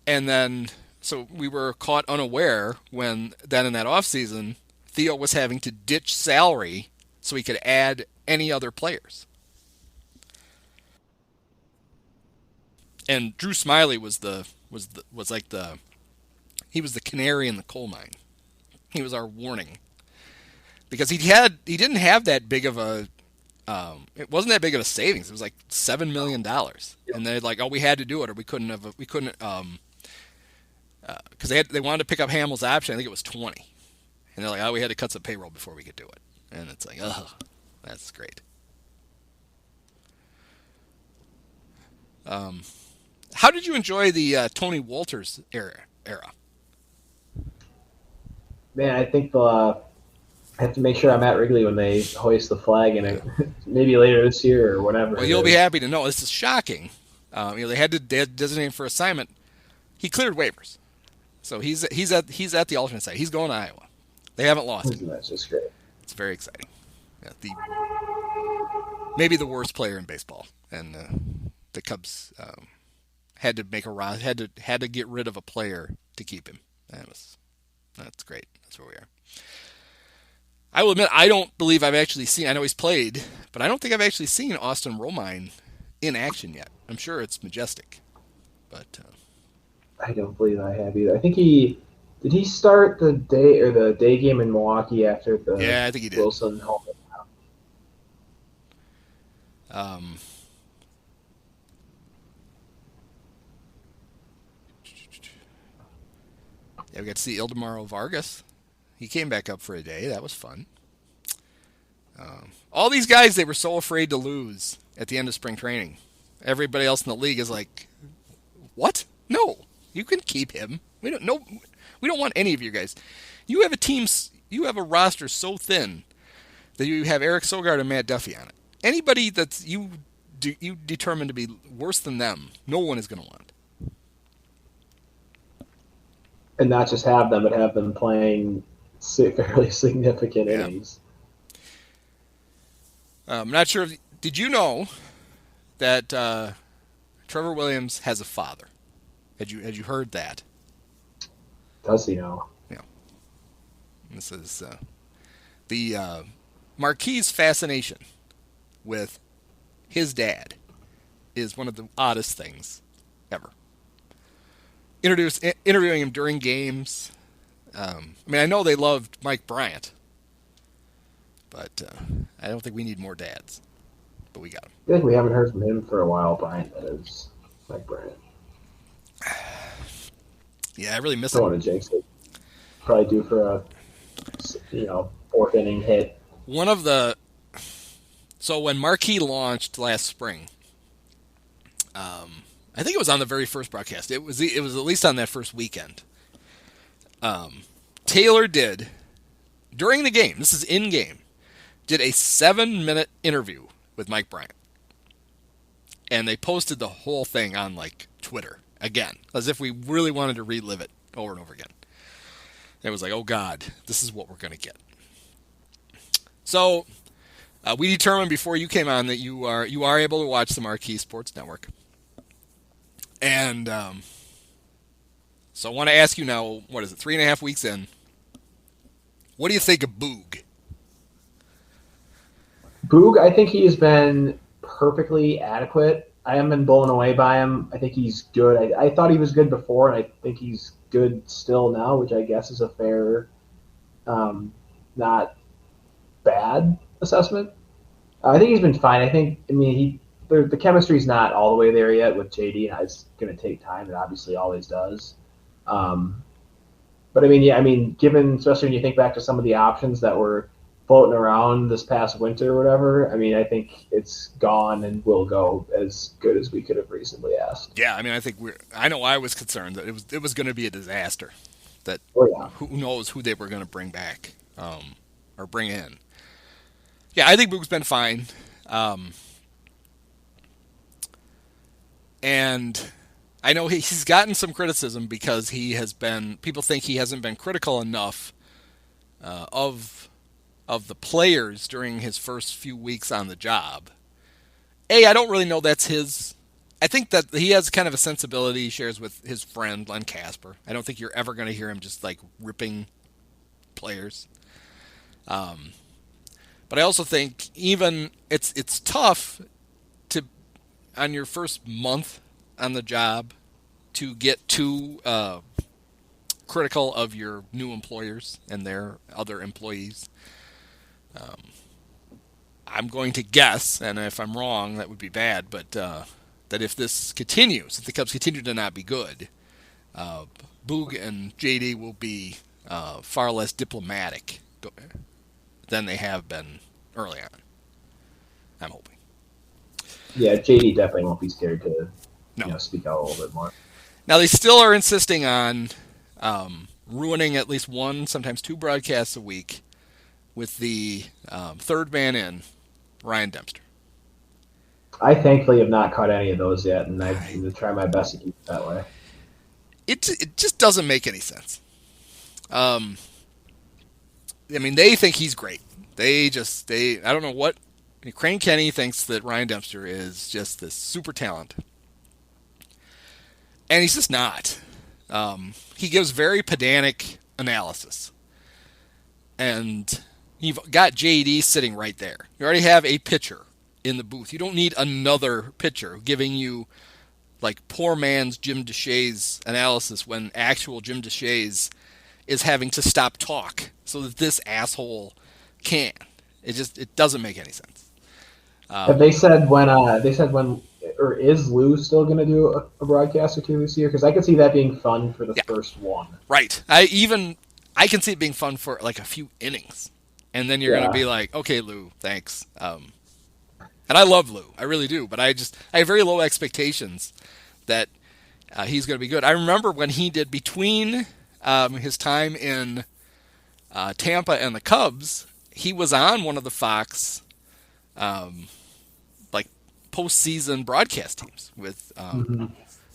And then, so we were caught unaware when then in that offseason, Theo was having to ditch salary so he could add any other players. And Drew Smiley was the canary in the coal mine. He was our warning. Because he didn't have that big of a it wasn't that big of a savings. It was like $7 million. And they're like, oh, we had to do it, or we couldn't, because they wanted to pick up Hamill's option. I think it was 20. And they're like, oh, we had to cut some payroll before we could do it. And it's like, oh, that's great. How did you enjoy the Tony Walters era? Man, I think I have to make sure I'm at Wrigley when they hoist the flag in it. Maybe later this year or whatever. Well, you'll be happy to know this is shocking. They had to designate him for assignment. He cleared waivers, so he's at the alternate site. He's going to Iowa. They haven't lost him. That's just great. It's very exciting. Yeah, maybe the worst player in baseball, and the Cubs had to get rid of a player to keep him. That's great. That's where we are. I will admit, I don't believe I've actually seen. I know he's played, but I don't think I've actually seen Austin Romine in action yet. I'm sure it's majestic, but I don't believe I have either. I think did he start the day game in Milwaukee after the I think he did. Wilson home. Yeah, we got to see Ildemaro Vargas. He came back up for a day. That was fun. All these guys, they were so afraid to lose at the end of spring training. Everybody else in the league is like, what? No, you can keep him. We don't want any of you guys. You have a roster so thin that you have Eric Sogard and Matt Duffy on it. Anybody that you determine to be worse than them, no one is going to want. And not just have them, but have them playing fairly significant innings. I'm not sure. Did you know that Trevor Williams has a father? Had you heard that? Does he know? Yeah. This is the Marquee's fascination with his dad is one of the oddest things ever. Interviewing him during games. I know they loved Mike Bryant, but I don't think we need more dads. But we got him. I think we haven't heard from him for a while, Bryant. That is Mike Bryant. Yeah, I really miss him. Going to Jake's probably due for a fourth inning hit. So when Marquee launched last spring, I think it was on the very first broadcast. It was at least on that first weekend. Taylor did, during the game, this is in-game, did a 7-minute interview with Mike Bryant. And they posted the whole thing on, Twitter, again, as if we really wanted to relive it over and over again. It was like, oh, God, this is what we're going to get. So, we determined before you came on that you are able to watch the Marquee Sports Network. And so I want to ask you now, what is it, 3.5 weeks in? What do you think of Boog? Boog, I think he has been perfectly adequate. I haven't been blown away by him. I think he's good. I thought he was good before, and I think he's good still now, which I guess is a fair, not bad assessment. I think he's been fine. The chemistry's not all the way there yet with JD. It's going to take time. It obviously always does. But given, especially when you think back to some of the options that were floating around this past winter or whatever, I think it's gone and will go as good as we could have reasonably asked. Yeah, I know I was concerned that it was going to be a disaster. That who knows who they were going to bring back or bring in. Yeah, I think Boog's been fine. And I know he's gotten some criticism because people think he hasn't been critical enough of the players during his first few weeks on the job. I don't really know that's his. I think that he has kind of a sensibility he shares with his friend Len Casper. I don't think you're ever going to hear him just ripping players. But I also think even it's tough to, on your first month on the job, to get too critical of your new employers and their other employees. I'm going to guess, and if I'm wrong, that would be bad, but that if this continues, if the Cubs continue to not be good, Boog and JD will be far less diplomatic than they have been early on. I'm hoping. Yeah, JD definitely won't be scared to No. speak out a little bit more. Now, they still are insisting on ruining at least one, sometimes two broadcasts a week with the third man in, Ryan Dempster. I thankfully have not caught any of those yet, and I'm going to try my best to keep it that way. It just doesn't make any sense. I mean, they think he's great. I don't know what. Crane Kenny thinks that Ryan Dempster is just this super talent. And he's just not. He gives very pedantic analysis. And you've got JD sitting right there. You already have a pitcher in the booth. You don't need another pitcher giving you like poor man's Jim DeShay's analysis when actual Jim DeShay's is having to stop talk so that this asshole can. It doesn't make any sense. Have they said when or is Lou still going to do a broadcast or two this year? Because I could see that being fun for the first one. Right. I can see it being fun for like a few innings, and then you're going to be like, okay, Lou, thanks. And I love Lou, I really do, but I have very low expectations that he's going to be good. I remember when he did between his time in Tampa and the Cubs, he was on one of the Fox like postseason broadcast teams with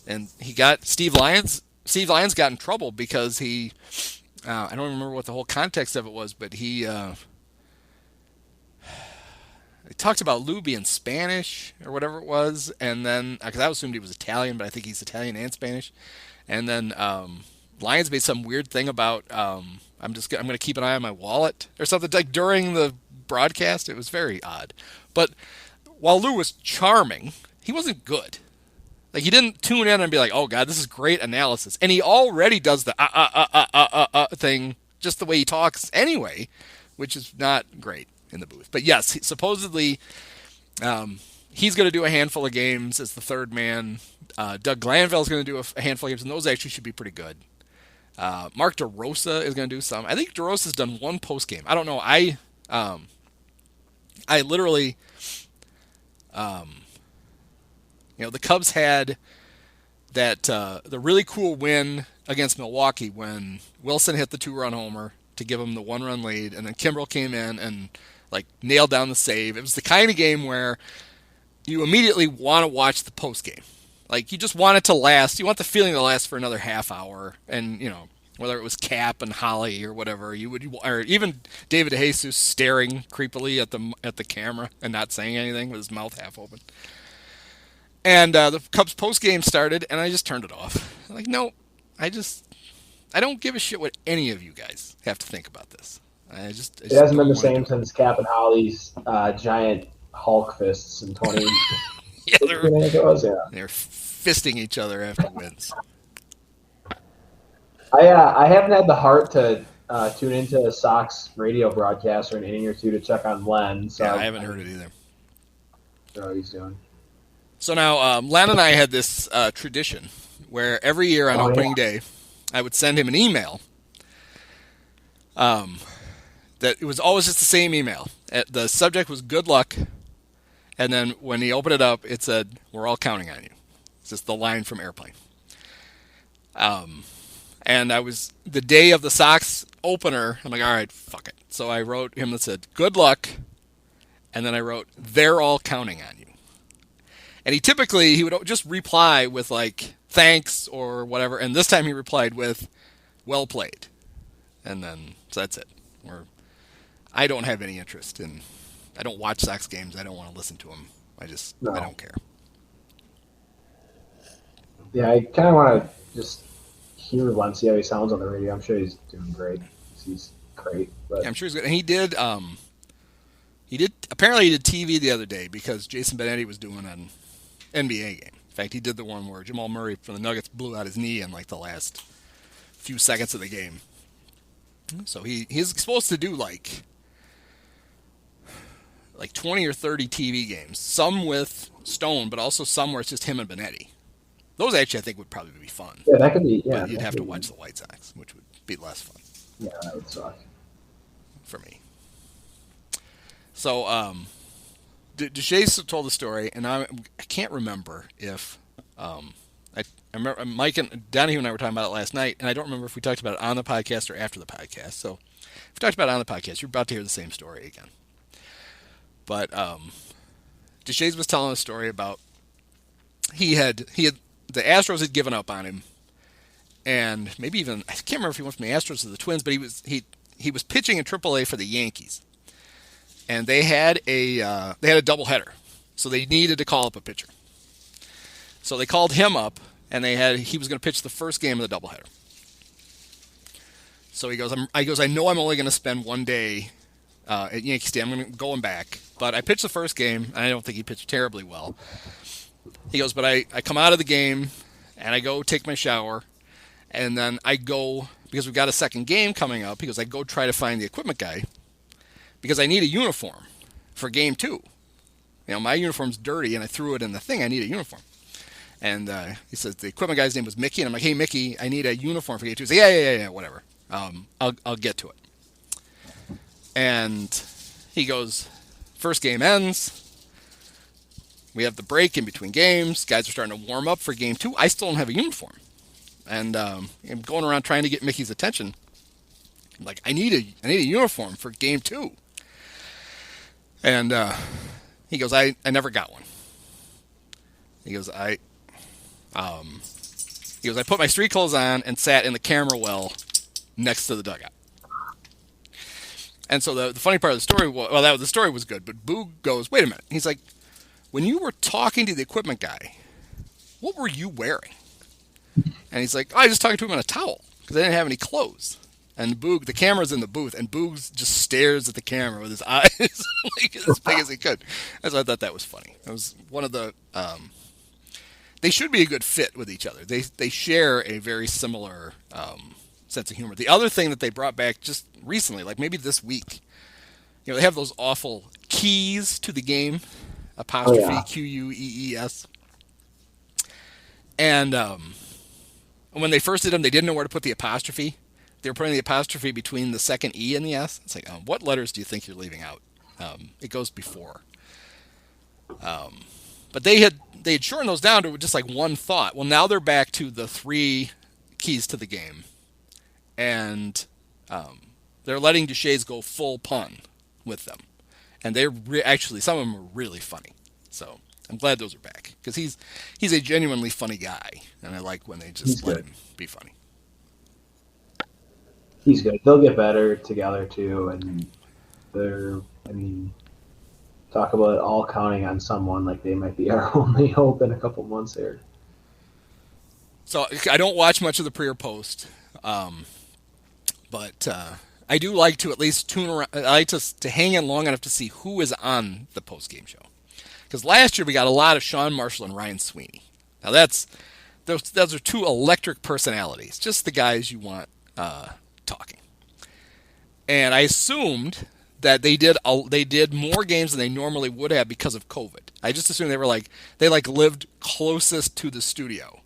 and he got Steve Lyons. Steve Lyons got in trouble because he I don't remember what the whole context of it was, but he talked about Lou being Spanish or whatever it was, and then because I assumed he was Italian, but I think he's Italian and Spanish, and then Lyons made some weird thing about I'm going to keep an eye on my wallet or something like during the broadcast. It was very odd. But while Lou was charming, he wasn't good. Like, he didn't tune in and be like, oh, God, this is great analysis. And he already does the thing just the way he talks anyway, which is not great in the booth. But, yes, supposedly he's going to do a handful of games as the third man. Doug Glanville's going to do a handful of games, and those actually should be pretty good. Mark DeRosa is going to do some. I think DeRosa's done one post game. I don't know. I literally, the Cubs had that the really cool win against Milwaukee when Wilson hit the 2-run homer to give them the 1-run lead, and then Kimbrel came in and like nailed down the save. It was the kind of game where you immediately want to watch the post game. Like, you just want it to last. You want the feeling to last for another half hour. And, whether it was Cap and Holly or whatever, or even David DeJesus staring creepily at the camera and not saying anything with his mouth half open. And the Cubs post game started, and I just turned it off. I'm like, no, I don't give a shit what any of you guys have to think about this. It hasn't been the same since Cap and Holly's giant Hulk fists in 20. Yeah, they're fisting each other after wins. I haven't had the heart to tune into a Sox radio broadcast for an inning or two to check on Len. So yeah, I haven't heard it either. How he's doing. So now, Len and I had this tradition where every year on opening day, I would send him an email. That it was always just the same email. The subject was good luck. And then when he opened it up, it said, "We're all counting on you." It's just the line from Airplane. And I was, the day of the Sox opener, I'm like, all right, fuck it. So I wrote him that said, "Good luck." And then I wrote, "They're all counting on you." And he would just reply with like, "Thanks," or whatever. And this time he replied with, "Well played." And then, so that's it. I don't have any interest in, I don't watch Sox games. I don't want to listen to them. I don't care. Yeah, I kind of want to just hear Len, see how he sounds on the radio. I'm sure he's doing great. He's great. But Yeah, I'm sure he's good. And he did apparently he did TV the other day because Jason Benetti was doing an NBA game. In fact, he did the one where Jamal Murray from the Nuggets blew out his knee in like the last few seconds of the game. So he's supposed to do like like 20 or 30 TV games, some with Stone, but also some where it's just him and Benetti. Those actually I think would probably be fun. Yeah, that could be. Yeah, but you'd have to watch the White Sox, which would be less fun. Yeah, that would suck for me. So, Deshays told the story, and I can't remember if I remember Mike and Donahue and I were talking about it last night, and I don't remember if we talked about it on the podcast or after the podcast. So, if we talked about it on the podcast, you're about to hear the same story again. But Deshays was telling a story about he had the Astros had given up on him, and maybe even I can't remember if he went from the Astros to the Twins, but he was pitching in AAA for the Yankees, and they had a doubleheader, so they needed to call up a pitcher. So they called him up, and he was going to pitch the first game of the doubleheader. So he goes, I know I'm only going to spend one day at Yankee Stadium. I'm going back, but I pitched the first game, and I don't think he pitched terribly well. He goes, but I come out of the game, and I go take my shower, and then I go, because we've got a second game coming up, I go try to find the equipment guy, because I need a uniform for game 2. My uniform's dirty, and I threw it in the thing. I need a uniform. And he says the equipment guy's name was Mickey, and I'm like, hey, Mickey, I need a uniform for game 2. He's like, yeah, whatever. I'll get to it. And he goes, first game ends. We have the break in between games. Guys are starting to warm up for game 2. I still don't have a uniform. And I'm going around trying to get Mickey's attention. I'm like, I need a uniform for game 2. And he goes, I never got one. He goes, I put my street clothes on and sat in the camera well next to the dugout. And so the funny part of the story was, the story was good, but Boog goes, wait a minute. He's like, when you were talking to the equipment guy, what were you wearing? And he's like, I was just talking to him in a towel because I didn't have any clothes. And Boog, the camera's in the booth, and Boog just stares at the camera with his eyes like as big as he could. And so I thought that was funny. It was one of the... they should be a good fit with each other. They share a very similar sense of humor. The other thing that they brought back just recently, like maybe this week, they have those awful keys to the game, apostrophe Quees. And when they first did them, they didn't know where to put the apostrophe. They were putting the apostrophe between the second E and the S. It's like, what letters do you think you're leaving out? It goes before. But they had shortened those down to just like one thought. Well, now they're back to the 3 keys to the game. And they're letting Deshays go full pun with them. And they're actually, some of them are really funny. So I'm glad those are back. Because he's a genuinely funny guy. And I like when they just let him be funny. He's good. They'll get better together, too. And talk about all counting on someone like they might be our only hope in a couple months here. So I don't watch much of the pre or post, but I do like to at least tune around. I like to hang in long enough to see who is on the post game show. Because last year we got a lot of Sean Marshall and Ryan Sweeney. Now those are 2 electric personalities, just the guys you want talking. And I assumed that they did more games than they normally would have because of COVID. I just assumed they lived closest to the studio.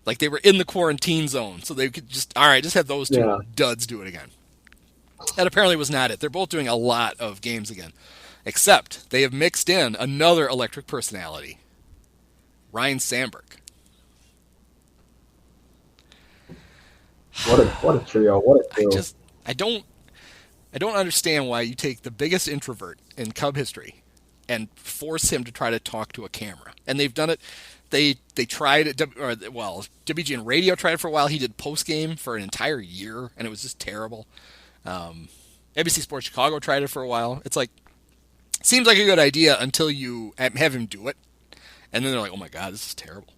Like they were in the quarantine zone, so they could just have those 2 duds do it again. That apparently was not it. They're both doing a lot of games again. Except they have mixed in another electric personality, Ryan Sandberg. What a trio. What a trio. I don't understand why you take the biggest introvert in Cub history and force him to try to talk to a camera. And they've done it. They tried it. WGN Radio tried it for a while. He did post game for an entire year, and it was just terrible. ABC Sports Chicago tried it for a while. It's like, seems like a good idea until you have him do it, and then they're like, oh my god, this is terrible.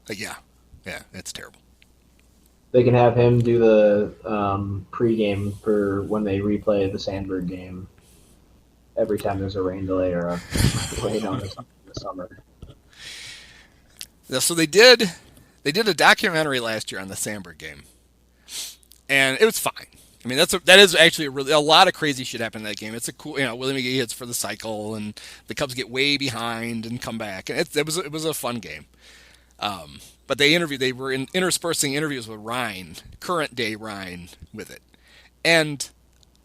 Like, yeah, it's terrible. They can have him do the pregame for when they replay the Sandberg game every time there's a rain delay or a rain on in the summer. Yeah, so they did a documentary last year on the Sandberg game, and it was fine. I mean, that is actually a lot of crazy shit happened in that game. It's a cool, Willie McGee hits for the cycle, and the Cubs get way behind and come back, and it was a fun game. But they were interspersing interviews with Ryan, current day Ryan, with it, and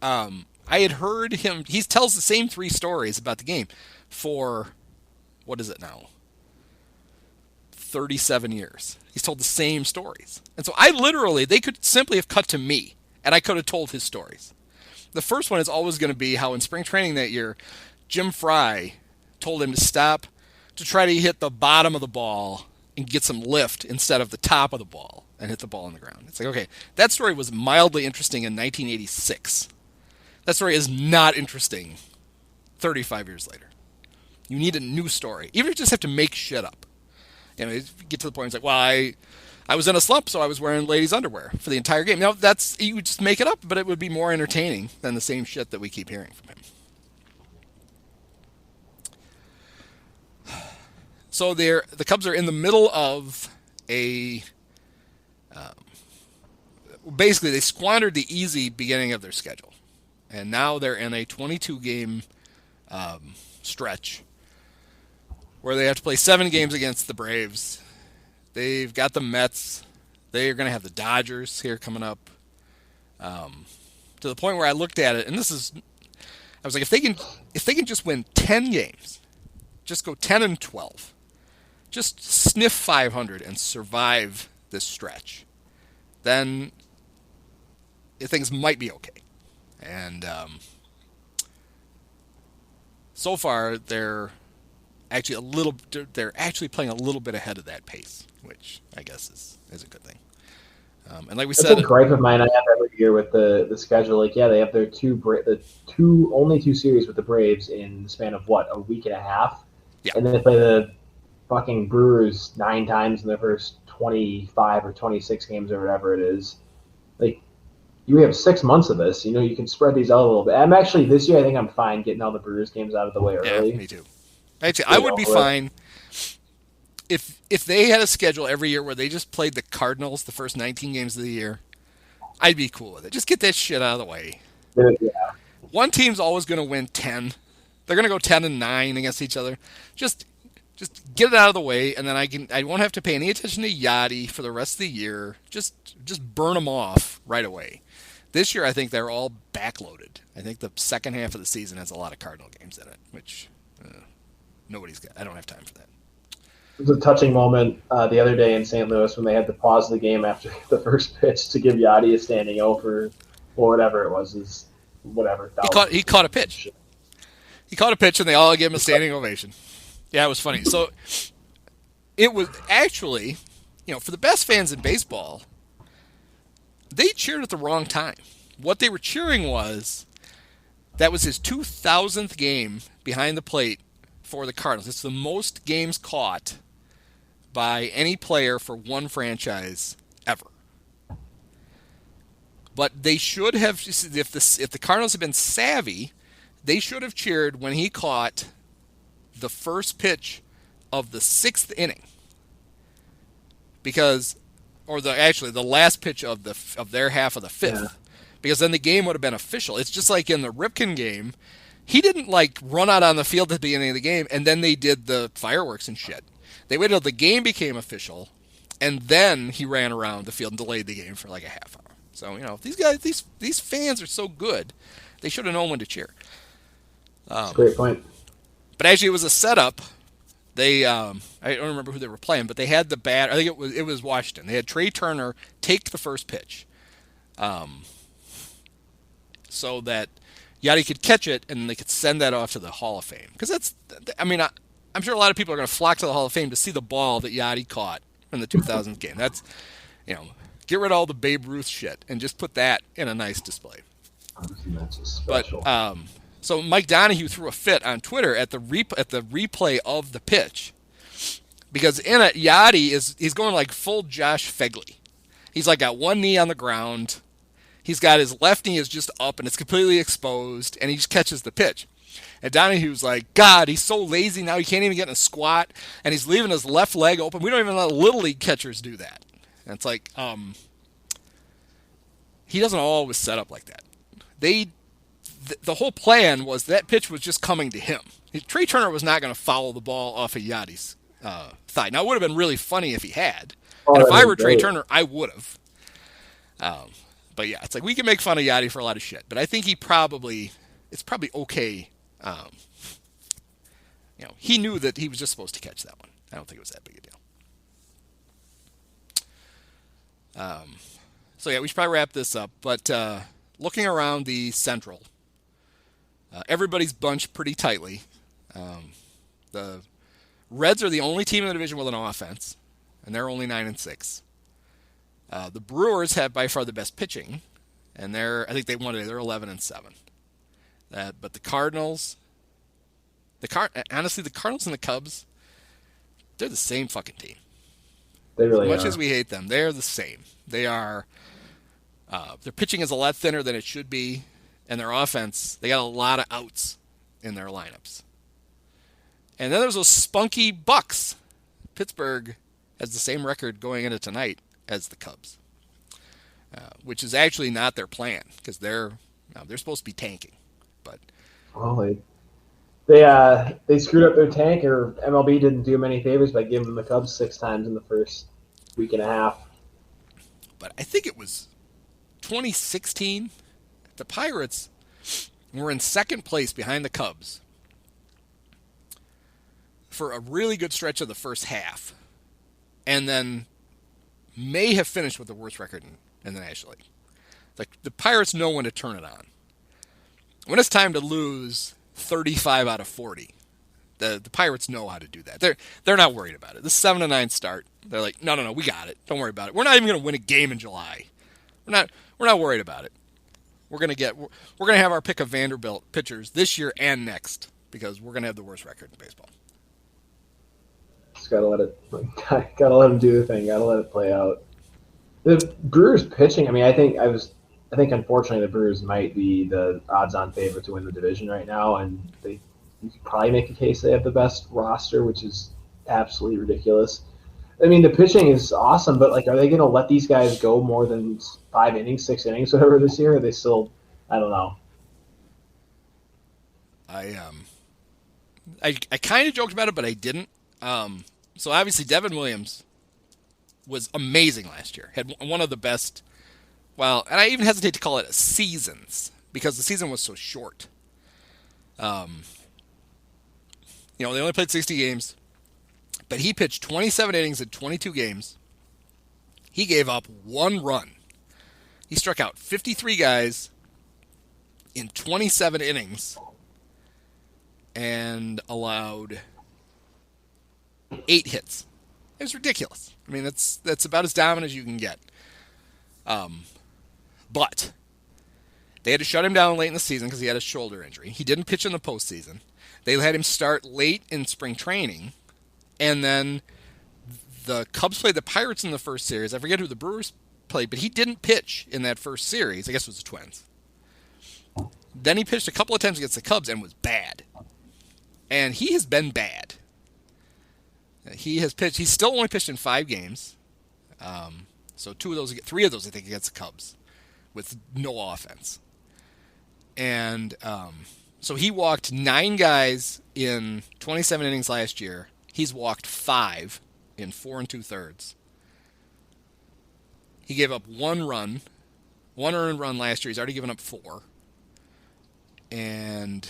I had heard him. He tells the same 3 stories about the game for what is it now? 37 years. He's told the same stories, and so they could simply have cut to me. And I could have told his stories. The first one is always going to be how in spring training that year, Jim Fry told him to stop to try to hit the bottom of the ball and get some lift instead of the top of the ball and hit the ball on the ground. It's like, okay, that story was mildly interesting in 1986. That story is not interesting 35 years later. You need a new story. Even if you just have to make shit up. You get to the point, it's like, well, I was in a slump, so I was wearing ladies' underwear for the entire game. Now, you would just make it up, but it would be more entertaining than the same shit that we keep hearing from him. So the Cubs are in the middle of basically they squandered the easy beginning of their schedule. And now they're in a 22-game stretch where they have to play 7 games against the Braves. They've got the Mets. They're going to have the Dodgers here coming up. To the point where I looked at it, and I was like, if they can just win 10 games, just go 10-12, just sniff 500 and survive this stretch, then things might be okay. And so far, they're actually playing a little bit ahead of that pace, which I guess is a good thing. And like we said, that's a gripe of mine I have every year with the schedule. Like, yeah, they have their only two series with the Braves in the span of a week and a half, yeah. And then they play the fucking Brewers 9 times in their first 25 or 26 games or whatever it is. Like, you have 6 months of this. You can spread these out a little bit. I'm actually this year. I think I'm fine getting all the Brewers games out of the way early. Yeah, me too. Actually, I would be fine if they had a schedule every year where they just played the Cardinals the first 19 games of the year. I'd be cool with it. Just get that shit out of the way. Yeah. One team's always going to win 10. They're going to go 10-9 against each other. Just get it out of the way, and then I won't have to pay any attention to Yachty for the rest of the year. Just burn them off right away. This year, I think they're all backloaded. I think the second half of the season has a lot of Cardinal games in it, which nobody's got. I don't have time for that. It was a touching moment the other day in St. Louis when they had to pause the game after the first pitch to give Yachty a standing over, or whatever it was. He caught a pitch. He caught a pitch, and they all gave him a standing ovation. Yeah, it was funny. So it was actually, for the best fans in baseball, they cheered at the wrong time. What they were cheering that was his 2000th game behind the plate for the Cardinals. It's the most games caught by any player for one franchise ever. But they should have, if the Cardinals had been savvy, they should have cheered when he caught the first pitch of the 6th inning. The last pitch of their half of the 5th. Yeah. Because then the game would have been official. It's just like in the Ripken game, he didn't run out on the field at the beginning of the game and then they did the fireworks and shit. They waited until the game became official, and then he ran around the field and delayed the game for a half hour. So, these guys, these fans are so good, they should have known when to cheer. That's a great point. But actually, it was a setup. They, I don't remember who they were playing, but they had the bat. I think it was Washington. They had Trey Turner take the first pitch, so that Yachty could catch it and they could send that off to the Hall of Fame. Because I'm sure a lot of people are going to flock to the Hall of Fame to see the ball that Yachty caught in the 2000th game. That's, get rid of all the Babe Ruth shit and just put that in a nice display. But so Mike Donahue threw a fit on Twitter at the replay of the pitch, because in it Yachty he's going full Josh Fegley. He's got one knee on the ground. He's got his left knee is just up and it's completely exposed, and he just catches the pitch. And Donahue's like, God, he's so lazy now he can't even get in a squat, and he's leaving his left leg open. We don't even let Little League catchers do that. And it's he doesn't always set up like that. The whole plan was that pitch was just coming to him. Trey Turner was not going to foul the ball off of Yadi's thigh. Now, it would have been really funny if he had. And if I were Trey Turner, I would have. But yeah, it's like we can make fun of Yadi for a lot of shit, but I think it's probably okay. He knew that he was just supposed to catch that one. I don't think it was that big a deal. So yeah, we should probably wrap this up. But looking around the Central, everybody's bunched pretty tightly. The Reds are the only team in the division with an offense, and they're only 9-6. The Brewers have by far the best pitching, and I think they won today. They're 11-7. But the Cardinals, honestly, the Cardinals and the Cubs, they're the same fucking team. They really are. As much as we hate them, they're the same. They are. Their pitching is a lot thinner than it should be, and their offense, they got a lot of outs in their lineups. And then there's those spunky Bucks. Pittsburgh has the same record going into tonight as the Cubs, which is actually not their plan because they're supposed to be tanking. But they screwed up their tank, or MLB didn't do them any favors by giving them the Cubs 6 times in the first week and a half. But I think it was 2016. The Pirates were in second place behind the Cubs for a really good stretch of the first half, and then may have finished with the worst record in the National League. Like, the Pirates know when to turn it on. When it's time to lose 35 out of 40, the Pirates know how to do that. They're not worried about it. The 7-9 start, they're like, no, we got it. Don't worry about it. We're not even going to win a game in July. We're not worried about it. We're going to have our pick of Vanderbilt pitchers this year and next because we're going to have the worst record in baseball. Just gotta let them do the thing. Gotta let it play out. The Brewers pitching. I mean, I think unfortunately the Brewers might be the odds-on favorite to win the division right now, and you could probably make a case they have the best roster, which is absolutely ridiculous. I mean, the pitching is awesome, but like, are they going to let these guys go more than 5 innings, 6 innings, whatever this year? Or are they still? I don't know. I kind of joked about it, but I didn't. So obviously Devin Williams was amazing last year. Had one of the best. Well, and I even hesitate to call it a seasons because the season was so short. They only played 60 games, but he pitched 27 innings in 22 games. He gave up 1 run. He struck out 53 guys in 27 innings and allowed 8 hits. It was ridiculous. I mean, that's about as dominant as you can get. But they had to shut him down late in the season because he had a shoulder injury. He didn't pitch in the postseason. They had him start late in spring training, and then the Cubs played the Pirates in the first series. I forget who the Brewers played, but he didn't pitch in that first series. I guess it was the Twins. Then he pitched a couple of times against the Cubs and was bad. And he has been bad. He has pitched. He's still only pitched in 5 games. So 3 of those, I think, against the Cubs with no offense. And so he walked 9 guys in 27 innings last year. He's walked 5 in 4 2/3. He gave up 1 run, 1 earned run last year. He's already given up 4. And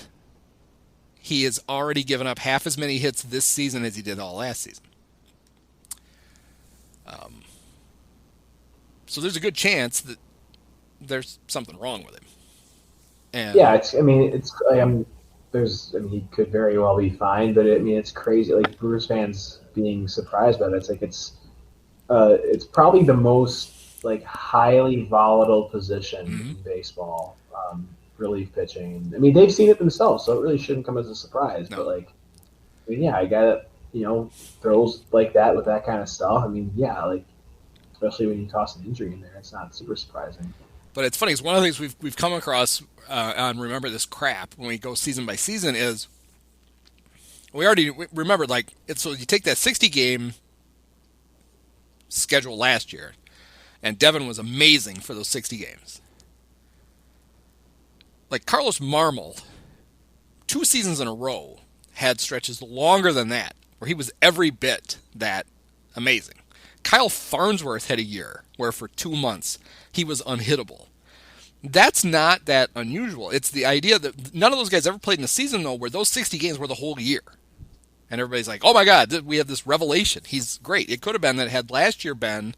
he has already given up half as many hits this season as he did all last season. So there's a good chance that there's something wrong with him. And yeah, he could very well be fine, but it's crazy. Like, Brewers fans being surprised by that. It's like it's probably the most like highly volatile position in baseball. Relief pitching. I mean, they've seen it themselves, so it really shouldn't come as a surprise. No. But I got throws like that with that kind of stuff. I mean, especially when you toss an injury in there, it's not super surprising. But it's funny. It's one of the things we've come across on Remember This Crap when we go season by season is we already remembered so you take that 60 game schedule last year, and Devin was amazing for those 60 games. like Carlos Marmol, 2 seasons in a row had stretches longer than that, where he was every bit that amazing. Kyle Farnsworth had a year where for 2 months he was unhittable. That's not that unusual. It's the idea that none of those guys ever played in a season, though, where those 60 games were the whole year. And everybody's like, oh my God, we have this revelation. He's great. It could have been that had last year been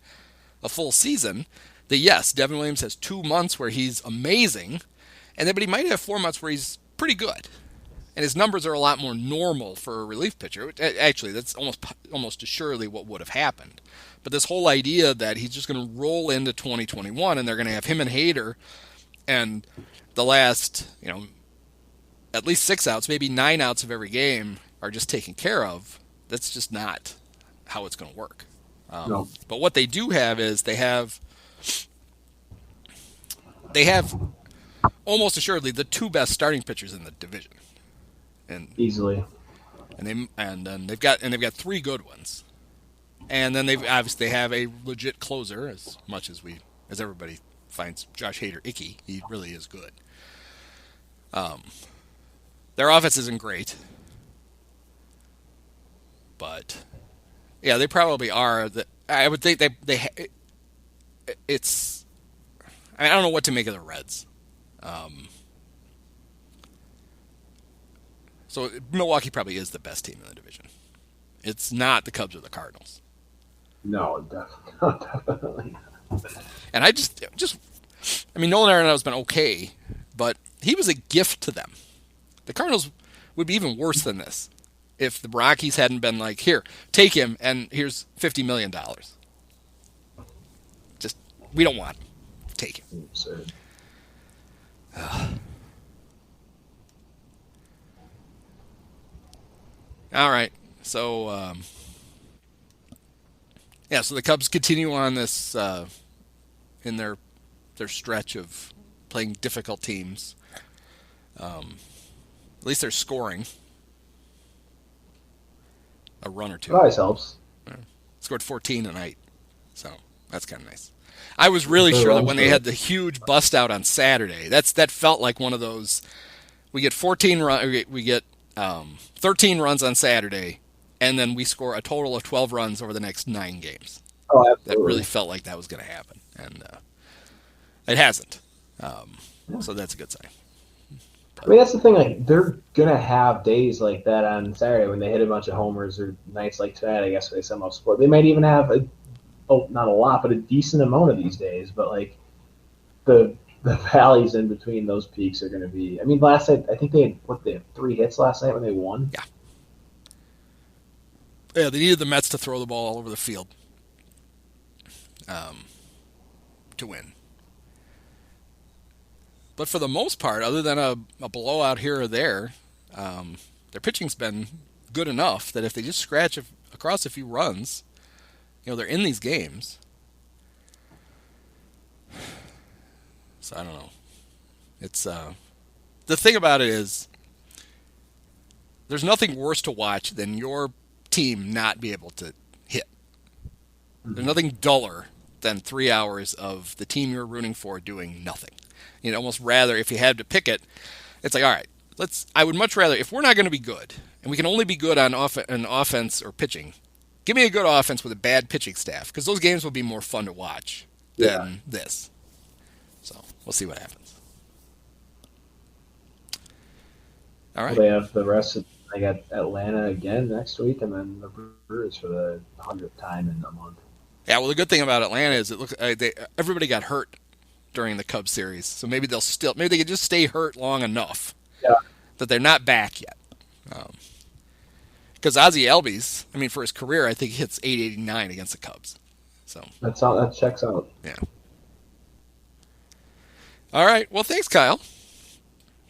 a full season, that yes, Devin Williams has 2 months where he's amazing, and then but he might have 4 months where he's pretty good. And his numbers are a lot more normal for a relief pitcher. Actually, that's almost assuredly what would have happened. But this whole idea that he's just going to roll into 2021 and they're going to have him and Hader and the last, at least 6 outs, maybe 9 outs of every game are just taken care of, that's just not how it's going to work. No. But what they do have is they have almost assuredly the 2 best starting pitchers in the division. And easily. And then they've got 3 good ones. And then they have a legit closer, as much as everybody finds Josh Hader icky. He really is good. Their offense isn't great, but yeah, they probably are. I would think it's. I don't know what to make of the Reds. So Milwaukee probably is the best team in the division. It's not the Cubs or the Cardinals. No, definitely. And I Nolan Arenado's been okay, but he was a gift to them. The Cardinals would be even worse than this if the Rockies hadn't been like, here, take him, and here's $50 million. Just, we don't want him. Take him. Absurd. All right. So, so the Cubs continue on this in their stretch of playing difficult teams. At least they're scoring a run or 2. It always helps. Yeah. Scored 14 tonight, so that's kind of nice. I was really sure that when they had the huge bust out on Saturday, that felt like one of those. We get 13 runs on Saturday, and then we score a total of 12 runs over the next 9 games. Oh, absolutely. That really felt like that was going to happen, and it hasn't. So that's a good sign. I mean, that's the thing. Like, they're gonna have days like that on Saturday when they hit a bunch of homers, or nights like tonight. I guess they somehow score. They might even have not a lot, but a decent amount of these days. But like the valleys in between those peaks are gonna be. I mean, last night I think they had 3 hits last night when they won. Yeah. Yeah, they needed the Mets to throw the ball all over the field to win. But for the most part, other than a blowout here or there, their pitching's been good enough that if they just scratch across a few runs, they're in these games. So I don't know. It's the thing about it is there's nothing worse to watch than your team not be able to hit. There's nothing duller than 3 hours of the team you're rooting for doing nothing. You'd almost rather, if you had to pick it, it's like, all right, I would much rather, if we're not going to be good, and we can only be good on offense or pitching, give me a good offense with a bad pitching staff, because those games will be more fun to watch than this. So we'll see what happens. All right. They have the rest of, I got Atlanta again next week, and then the Brewers for the 100th time in a month. Yeah, well, the good thing about Atlanta is everybody got hurt during the Cubs series, so maybe they can just stay hurt long enough that they're not back yet. Because Ozzie Albies, for his career, I think he hits .889 against the Cubs. So that checks out. Yeah. All right. Well, thanks, Kyle.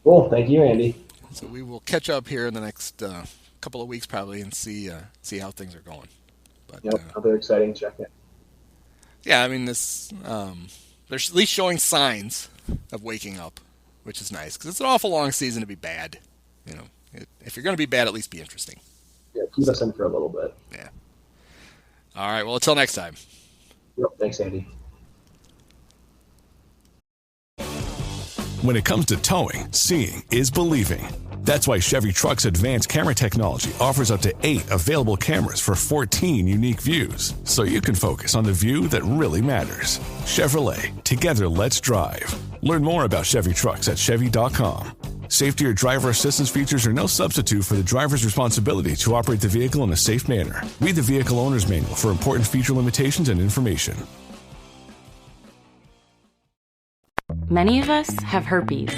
Cool. Thank you, Andy. So we will catch up here in the next couple of weeks probably and see how things are going. But, another exciting check-in. Yeah, this they're at least showing signs of waking up, which is nice because it's an awful long season to be bad. If you're going to be bad, at least be interesting. Yeah, keep us in for a little bit. Yeah. All right. Well, until next time. Yep. Thanks, Andy. When it comes to towing, seeing is believing. That's why Chevy Truck's advanced camera technology offers up to 8 available cameras for 14 unique views, so you can focus on the view that really matters. Chevrolet, together let's drive. Learn more about Chevy Trucks at Chevy.com. Safety or driver assistance features are no substitute for the driver's responsibility to operate the vehicle in a safe manner. Read the Vehicle Owner's Manual for important feature limitations and information. Many of us have herpes.